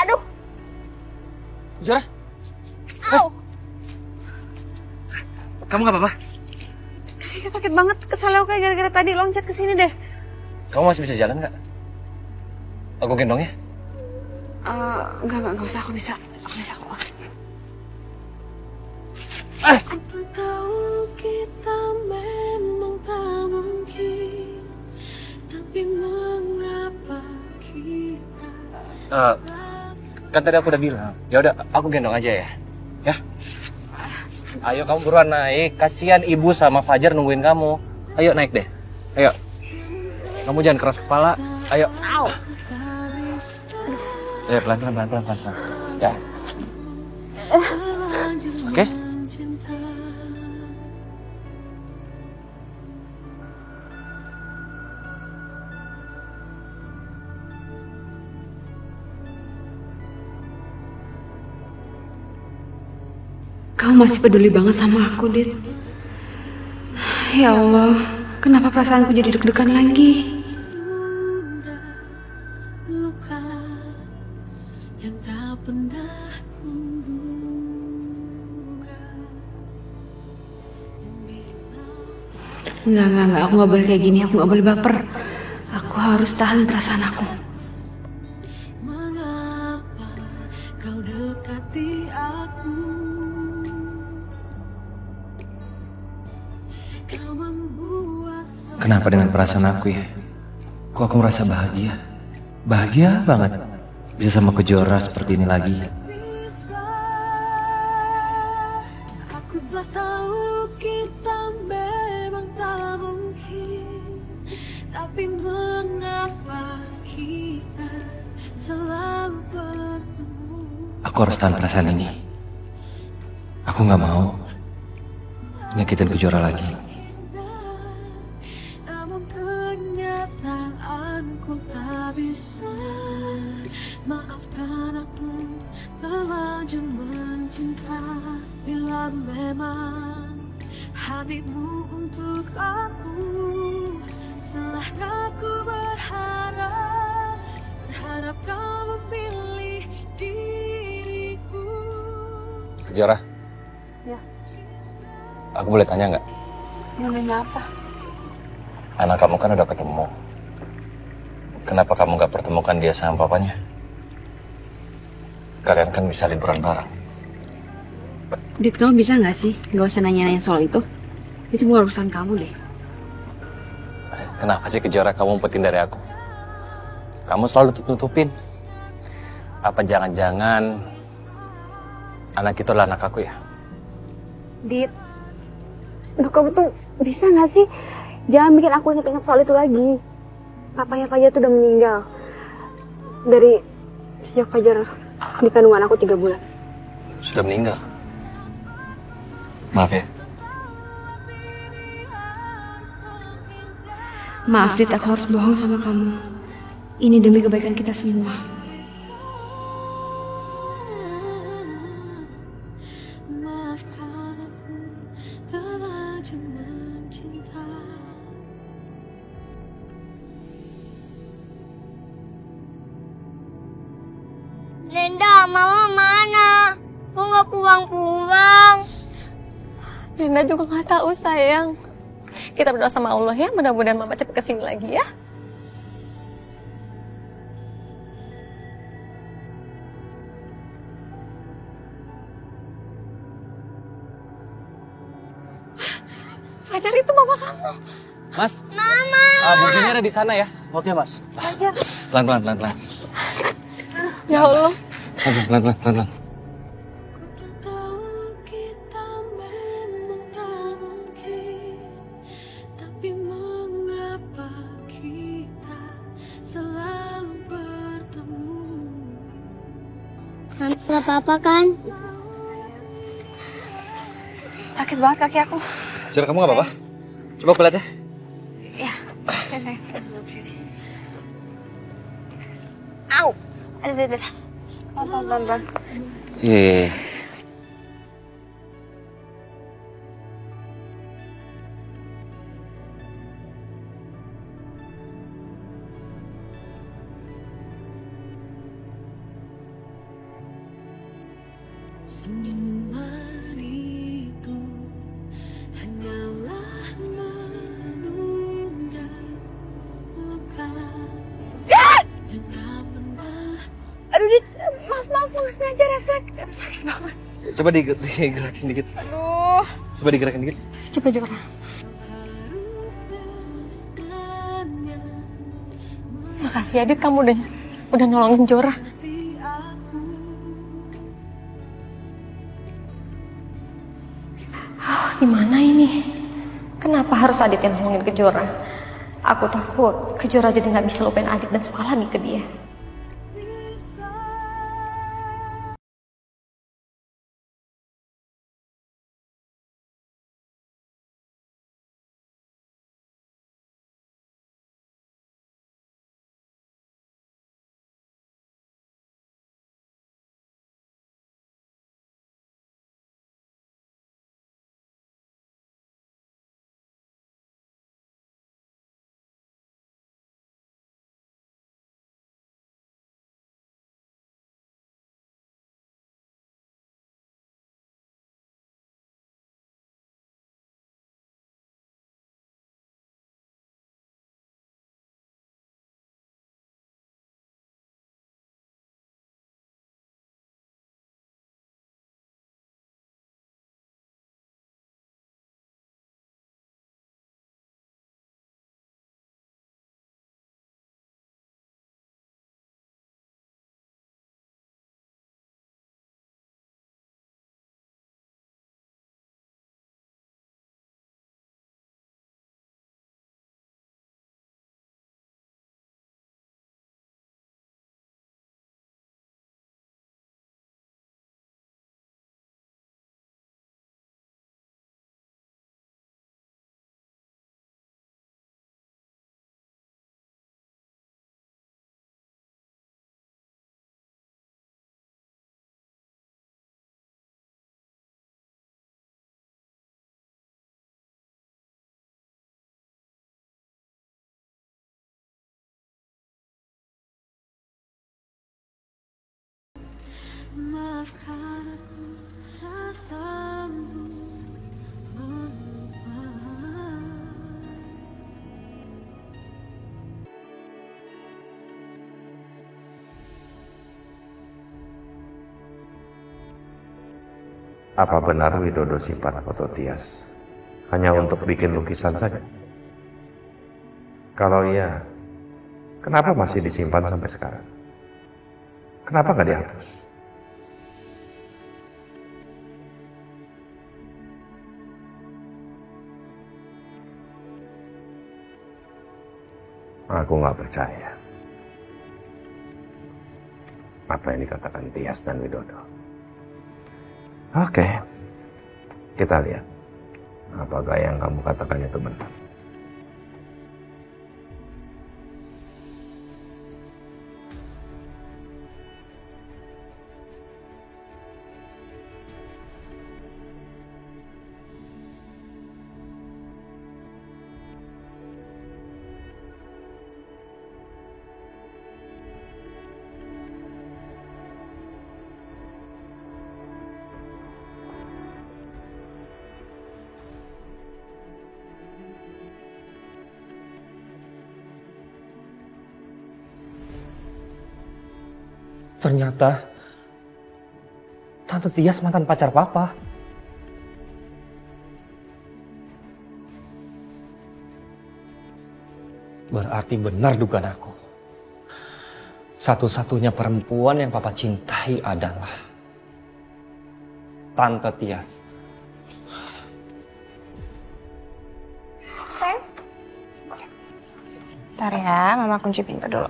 Aduh. Jora. Au. Kamu gak apa-apa? Kayak sakit banget. Kesal aku kayak gara-gara tadi loncat ke sini deh. Kamu masih bisa jalan gak? Aku gendong ya? Enggak usah. Aku bisa kok. Tahu kita memang tak mungkin, tapi mengapa kita? Kan tadi aku udah bilang. Ya udah, aku gendong aja ya. Ya. Ayo kamu buruan naik. Kasihan ibu sama Fajar nungguin kamu. Ayo naik deh. Ayo. Kamu jangan keras kepala. Ayo. Ayo pelan-pelan. Ya. Oke. Kamu masih peduli banget sama aku, Dit. Ya Allah, kenapa perasaanku jadi deg-degan lagi? Enggak, aku gak boleh kayak gini, aku gak boleh baper. Aku harus tahan perasaan aku. Kau dekati aku, kau membuat Kenapa dengan perasaan aku ya? Kok aku merasa bahagia? Bahagia banget. Bisa sama Kejora seperti ini lagi. aku tak tahu kita memang tak mungkin, tapi mengapa kita selalu bertemu? Aku harus tahan perasaan ini. Aku gak mau nyakitin Kejora lagi. Namun kenyataanku tak bisa. Maafkan aku terlanjur mencinta. Bila memang hatimu untuk aku, salahkah aku berharap kau memilih diriku? Kejora. Ya. Aku boleh tanya nggak? Mau nanya apa? Anak kamu kan udah ketemu. Kenapa kamu gak pertemukan dia sama papanya? Kalian kan bisa liburan bareng. Dit, kamu bisa gak sih gak usah nanya-nanya soal itu? Itu bukan urusan kamu deh. Kenapa sih Kejora kamu umpetin dari aku? Kamu selalu tutupin. Apa jangan-jangan anak itu adalah anak aku ya? Dit, kamu tuh bisa gak sih jangan bikin aku inget-inget soal itu lagi. Papanya Fajar tuh udah meninggal dari sejak Fajar di kandungan aku 3 bulan. Sudah meninggal? Maaf ya. Maaf Dit, aku harus bohong sama kamu. Ini demi kebaikan kita semua. Maafkan aku terlanjur mencinta. Nenda, mama mana? Kok nggak pulang-pulang? Nenda juga nggak tahu sayang. Kita berdoa sama Allah ya, mudah-mudahan mama cepet kesini lagi ya. Fajar itu mama kamu. Mas. Mama. Bukunya ada di sana ya. Oke mas. Fajar. Pelan-pelan. Ya Allah. Pelan-pelan. Tapi mengapa kita selalu bertemu? Mama gak apa-apa kan? Sakit banget kaki aku. Kejora kamu gak apa-apa? Coba aku lihat ya. Ya, saya duduk sini. Au! Ada. Pelan-pelan. Iya. Senyuman itu hanyalah menunda luka yang tak pernah. Aduh, Dit, maaf, nggak sengaja refleks. Sakit banget. Coba digerakin dikit. Aduh. Coba digerakin dikit. Coba Jora. Makasih Adit, kamu udah nolongin Jora. Gimana ini? Kenapa harus Adit yang nolongin ke Jora? Aku takut ke Jora jadi nggak bisa lupain Adit dan suka lagi ke dia. Maafkan aku tak sanggup melupakan. Apa benar Widodo simpan foto Tias hanya untuk bikin lukisan saja? Kalau iya, kenapa masih disimpan sampai sekarang? Kenapa nggak dihapus? Aku nggak percaya apa yang dikatakan Tias dan Widodo. Oke, kita lihat apakah yang kamu katakan itu benar. Ternyata Tante Tias mantan pacar Papa. Berarti benar dugaan aku. Satu-satunya perempuan yang Papa cintai adalah Tante Tias. Sayang. Bentar ya, Mama kunci pintu dulu.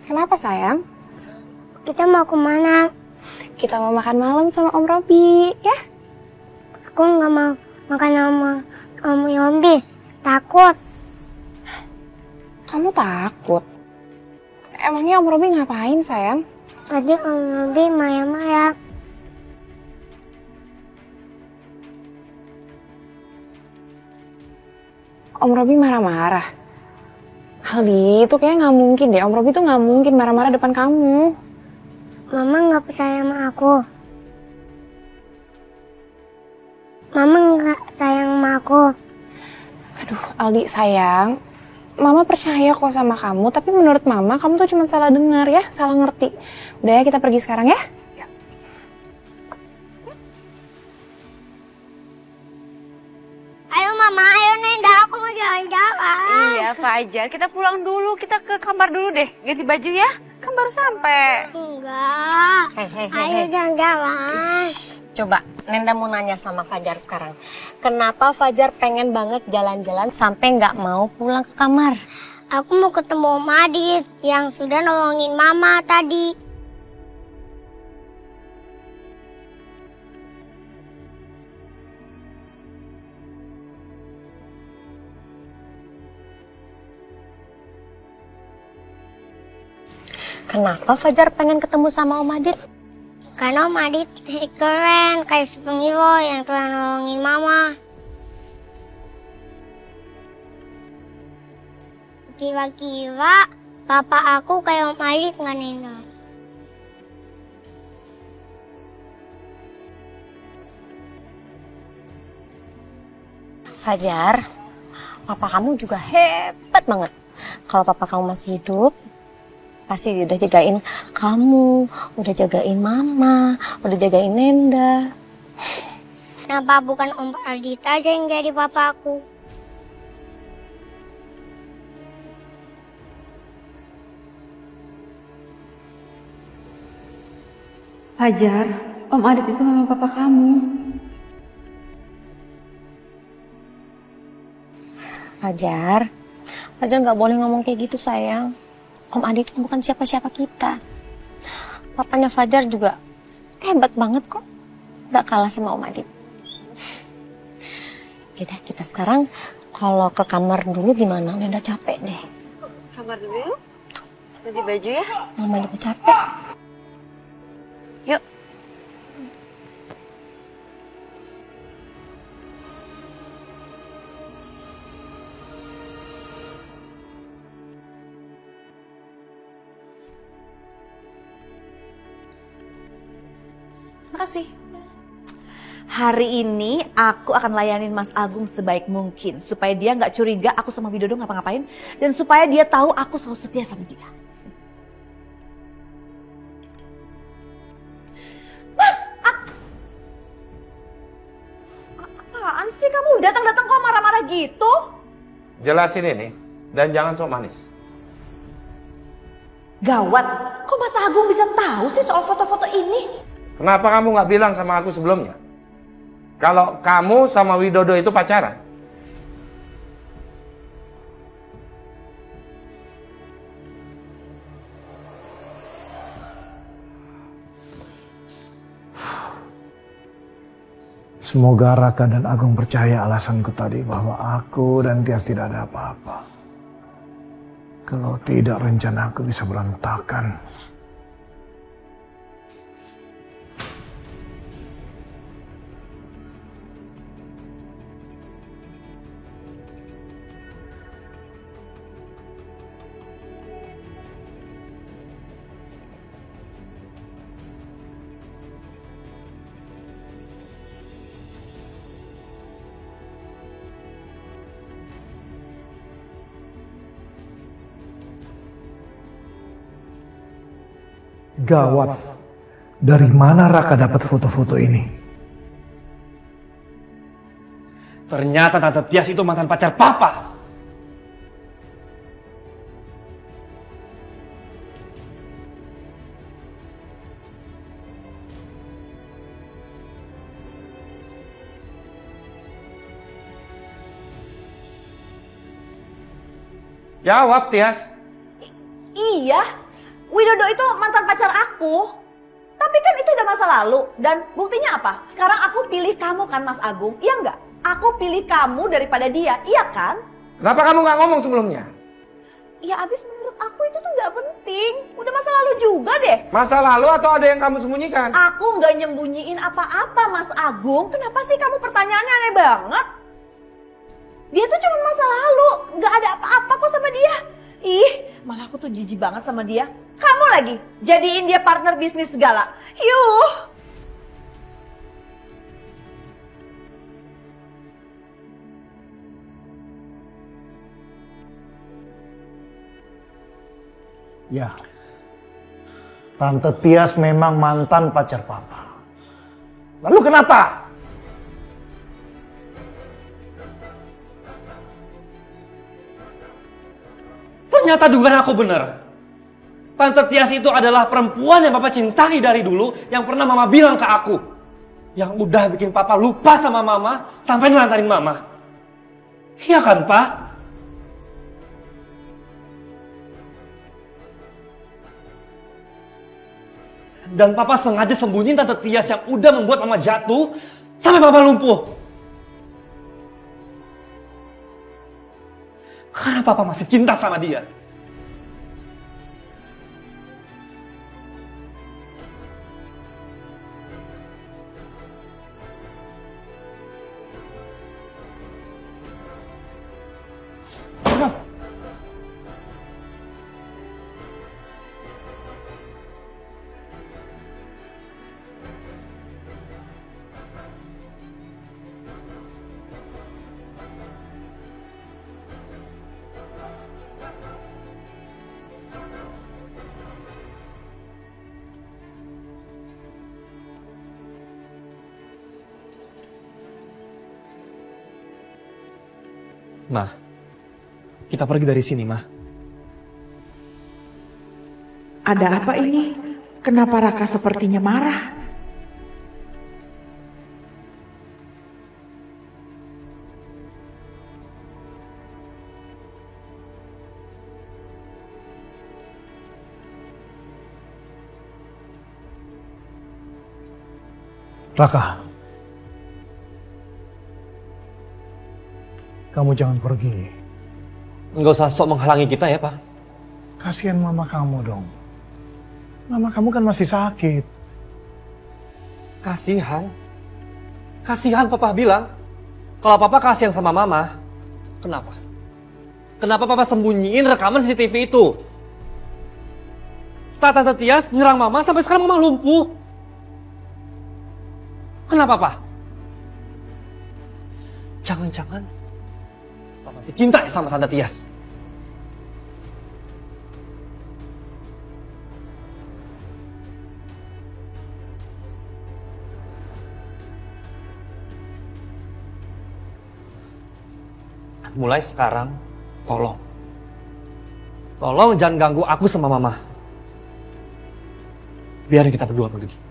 Kenapa sayang? Kita mau kemana? Kita mau makan malam sama Om Robi, ya? Aku nggak mau makan sama Om Robi. Takut. Kamu takut? Emangnya Om Robi ngapain sayang? Tadi Om Robi marah-marah. Om Robi marah-marah? Aldi, itu kayaknya nggak mungkin deh. Om Robi tuh nggak mungkin marah-marah depan kamu. Mama nggak percaya sama aku. Mama nggak sayang sama aku. Aduh, Aldi sayang. Mama percaya kok sama kamu, tapi menurut Mama kamu tuh cuma salah dengar ya, salah ngerti. Udah ya, kita pergi sekarang ya. Ayo Mama, ayo Nenda, aku mau jalan-jalan. Iya Fajar, kita pulang dulu, kita ke kamar dulu deh, ganti baju ya. Kan baru sampai. Enggak. Ayo jalan-jalan. Coba, Nenda mau nanya sama Fajar sekarang. Kenapa Fajar pengen banget jalan-jalan sampai nggak mau pulang ke kamar? Aku mau ketemu Om Adit yang sudah nolongin Mama tadi. Kenapa Fajar pengen ketemu sama Om Adit? Karena Om Adit keren, kayak superhero yang telah nolongin Mama. Kira-kira papa aku kayak Om Adit nggak Nenda? Fajar, papa kamu juga hebat banget. Kalau papa kamu masih hidup, pasti dia udah jagain kamu, udah jagain Mama, udah jagain Nenda. Kenapa bukan Om Adit aja yang jadi papa aku? Fajar, Om Adit itu memang papa kamu. Fajar nggak boleh ngomong kayak gitu sayang. Om Adit itu bukan siapa-siapa kita. Papanya Fajar juga hebat banget kok. Nggak kalah sama Om Adit. Yaudah, kita sekarang kalau ke kamar dulu gimana? Nenda capek deh. Kamar dulu yuk. Ganti baju ya. Mama juga capek. Yuk. Makasih. Hari ini aku akan layanin Mas Agung sebaik mungkin. Supaya dia nggak curiga aku sama Widodo ngapa-ngapain. Dan supaya dia tahu aku selalu setia sama dia. Mas! Apaan sih kamu datang-datang kok marah-marah gitu? Jelasin ini dan jangan sok manis. Gawat, kok Mas Agung bisa tahu sih soal foto-foto ini? Kenapa kamu nggak bilang sama aku sebelumnya? Kalau kamu sama Widodo itu pacaran? Semoga Raka dan Agung percaya alasanku tadi bahwa aku dan Tias tidak ada apa-apa. Kalau tidak, rencana aku bisa berantakan. Gawat. Dari mana Raka dapat foto-foto ini? Ternyata Tante Tias itu mantan pacar Papa. Jawab, Tias. Iya. Widodo itu mantan pacar aku. Tapi kan itu udah masa lalu. Dan buktinya apa? Sekarang aku pilih kamu kan Mas Agung. Iya nggak? Aku pilih kamu daripada dia. Iya kan? Kenapa kamu nggak ngomong sebelumnya? Ya abis menurut aku itu tuh nggak penting. Udah masa lalu juga deh. Masa lalu atau ada yang kamu sembunyikan? Aku nggak nyembunyiin apa-apa Mas Agung. Kenapa sih kamu pertanyaannya aneh banget? Dia tuh cuma masa lalu. Nggak ada apa-apa kok sama dia. Ih, malah aku tuh jijik banget sama dia. Kamu lagi jadiin dia partner bisnis segala. Yuh. Ya, Tante Tias memang mantan pacar papa. Lalu kenapa? Ternyata dugaan aku benar. Tante Tias itu adalah perempuan yang papa cintai dari dulu, yang pernah mama bilang ke aku. Yang udah bikin papa lupa sama mama, sampai nelantarin mama. Iya kan, Pak? Dan papa sengaja sembunyiin Tante Tias yang udah membuat mama jatuh, sampai papa lumpuh. Karena papa masih cinta sama dia. Ma, kita pergi dari sini, Ma. Ada apa ini? Kenapa Raka sepertinya marah? Raka, kamu jangan pergi. Nggak usah sok menghalangi kita ya, Pak. Kasihan mama kamu dong. Mama kamu kan masih sakit. Kasihan? Kasihan Papa bilang. Kalau Papa kasihan sama Mama, kenapa? Kenapa Papa sembunyiin rekaman CCTV itu? Saat Tante Tias nyerang Mama, sampai sekarang Mama lumpuh. Kenapa, Pak? Jangan-jangan Papa masih cinta sama Tante Tias. Mulai sekarang, tolong jangan ganggu aku sama Mama. Biarin kita berdua pergi.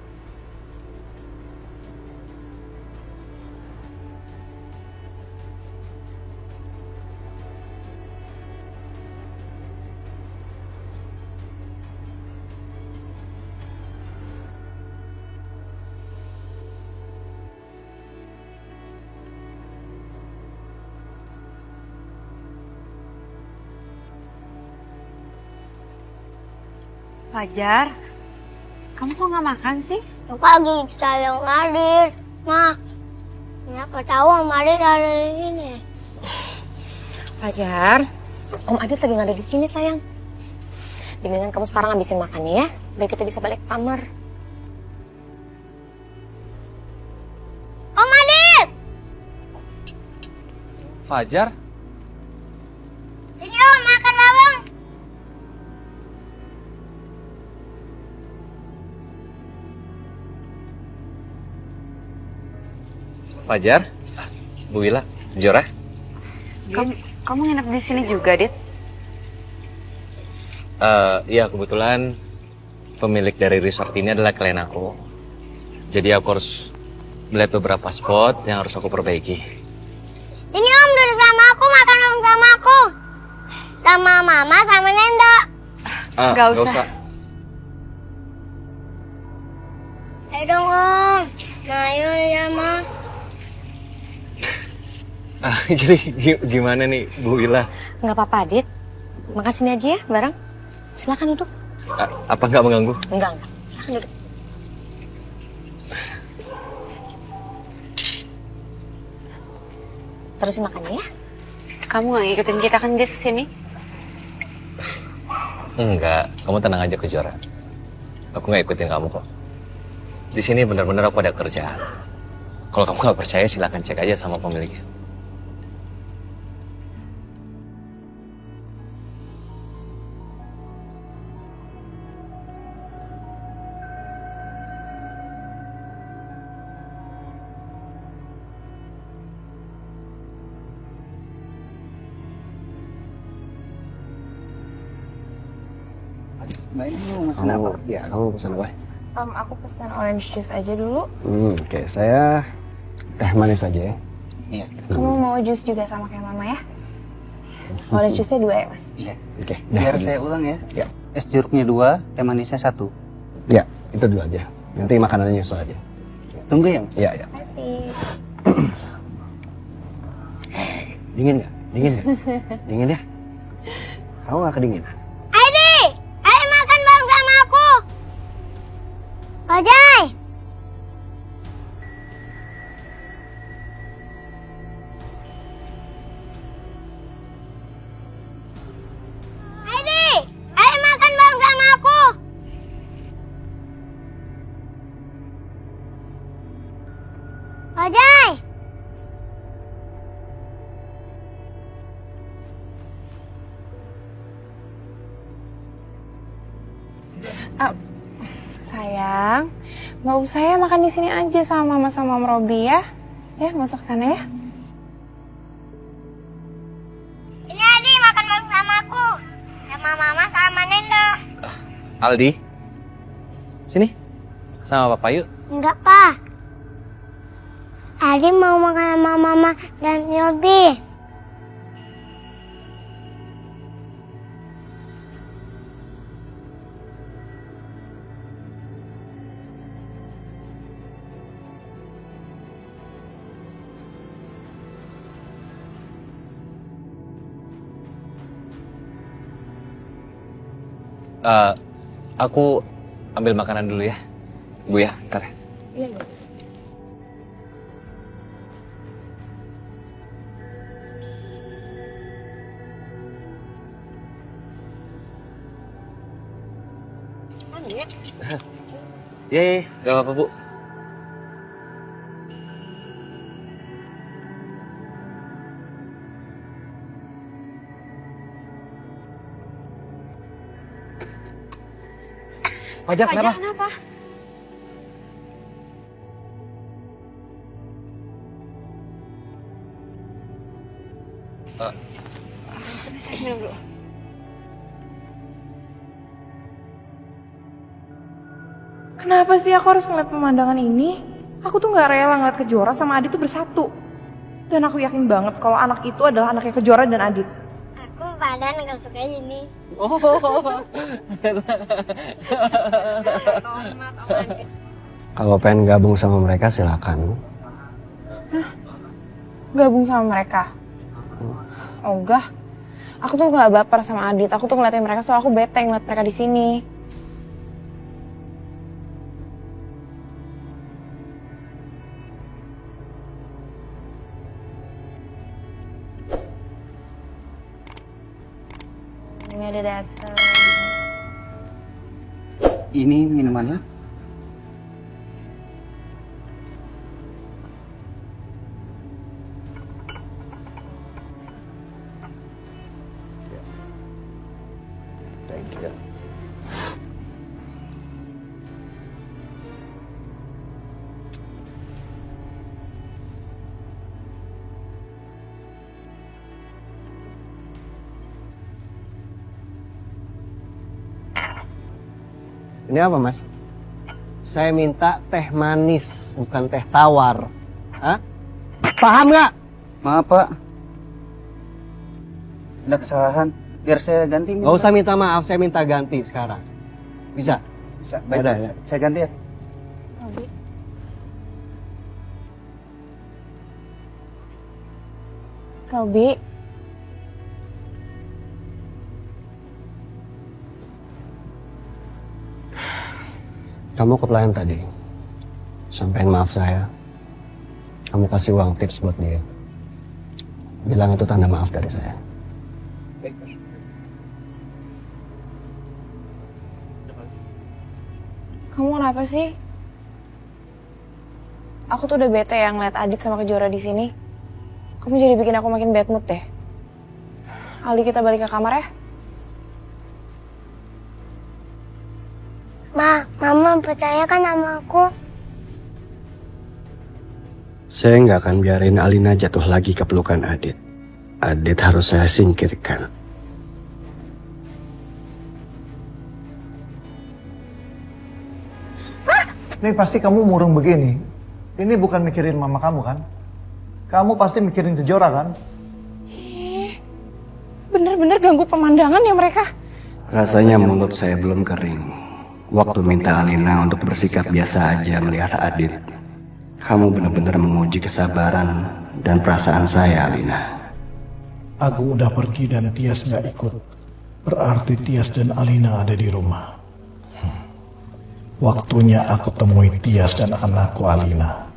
Fajar, kamu kok nggak makan sih? Aku lagi sayang Adit, Ma. Kenapa tahu Om Adit ada di sini? Fajar, Om Adit lagi nggak ada di sini sayang. Mendingan kamu sekarang habisin makan ya, biar kita bisa balik ke kamar. Om Adit! Fajar? Ini Om, makan Abang. Fajar, Bu Wila, Jora. Kamu nginep di sini juga, Dit? Iya, kebetulan pemilik dari resort ini adalah klien aku. Jadi aku harus melihat beberapa spot yang harus aku perbaiki. Ini Om duduk sama aku, makan Om sama aku. Sama Mama, sama Nenda. Nggak usah. Ayo dong Om. Nah, ayo ya Ma. Jadi gimana nih Bu Wila? Nggak apa-apa, Adit. Makan sini aja ya, bareng. Silakan duduk. Apa nggak mengganggu? Enggak. Silakan duduk. Terusin makan ya. Kamu nggak ngikutin kita kan, Dit, ke sini? Enggak, kamu tenang aja Kejora. Aku nggak ikutin kamu kok. Di sini benar-benar aku ada kerjaan. Kalau kamu nggak percaya, silakan cek aja sama pemiliknya. Mbak ini mau pesan apa? Ya, kamu pesan apa? Aku pesan orange juice aja dulu. Oke, saya teh manis aja ya. Iya. Kamu mau jus juga sama kayak mama ya? Orange juice-nya 2 ya, Mas? Iya. Oke. Biar saya ulang ya. Ya. Es jeruknya 2, teh manisnya 1. Ya, itu dulu aja. Nanti makanannya nyusul aja. Tunggu ya, Mas? Iya, iya. Dingin nggak? Dingin nggak? Dingin ya? Kamu nggak kedinginan? Adi, ayo makan bareng sama aku. Bajai. Adi, ayo makan bareng sama aku. Bajai. Sayang, nggak usah ya makan di sini aja sama mama sama Om Robi ya. Ya, masuk ke sana ya. Ini Adi makan bareng sama aku. Sama mama sama Nendo. Aldi, sini sama papa yuk. Enggak, Pak. Adi mau makan sama mama dan Yobi. Aku ambil makanan dulu ya, Bu ya, ntar ya. Iya, iya. Iya, gak apa-apa Bu. Fajar, kenapa? Kenapa? Saya minum dulu. Kenapa sih aku harus ngeliat pemandangan ini? Aku tuh nggak rela ngeliat Kejora sama Adit tuh bersatu. Dan aku yakin banget kalau anak itu adalah anaknya Kejora dan Adit. Aku badan nggak suka ini. Oh. Kalau pengen gabung sama mereka silakan. Gabung sama mereka? Oh enggak. Aku tuh nggak baper sama Adit. Aku tuh ngeliatin mereka soal aku bete ngeliat mereka di sini. Ini ada datang. Ini minumannya? Thank you. Ini apa, Mas? Saya minta teh manis, bukan teh tawar. Hah? Paham nggak? Maaf, Pak. Ada kesalahan. Biar saya ganti. Nggak usah minta maaf, saya minta ganti sekarang. Bisa? Bisa. Baik, ya. saya ganti ya. Robi. Kamu ke pelayan tadi, sampein maaf saya. Kamu kasih uang tips buat dia. Bilang itu tanda maaf dari saya. Kamu kenapa sih? Aku tuh udah bete ya ngeliat Adit sama Kejora di sini. Kamu jadi bikin aku makin bad mood deh. Aldi, kita balik ke kamar ya? Ma, Mama percaya kan sama aku? Saya nggak akan biarin Alina jatuh lagi ke pelukan Adit. Adit harus saya singkirkan. Ini pasti kamu murung begini. Ini bukan mikirin mama kamu kan? Kamu pasti mikirin Kejora kan? Bener-bener ganggu pemandangan ya mereka. Rasanya mulut saya belum kering. Waktu minta Alina untuk bersikap biasa aja melihat Adit. Kamu benar-benar menguji kesabaran dan perasaan saya, Alina. Agung udah pergi dan Tias nggak ikut. Berarti Tias dan Alina ada di rumah. Waktunya aku temui Tias dan anakku Alina.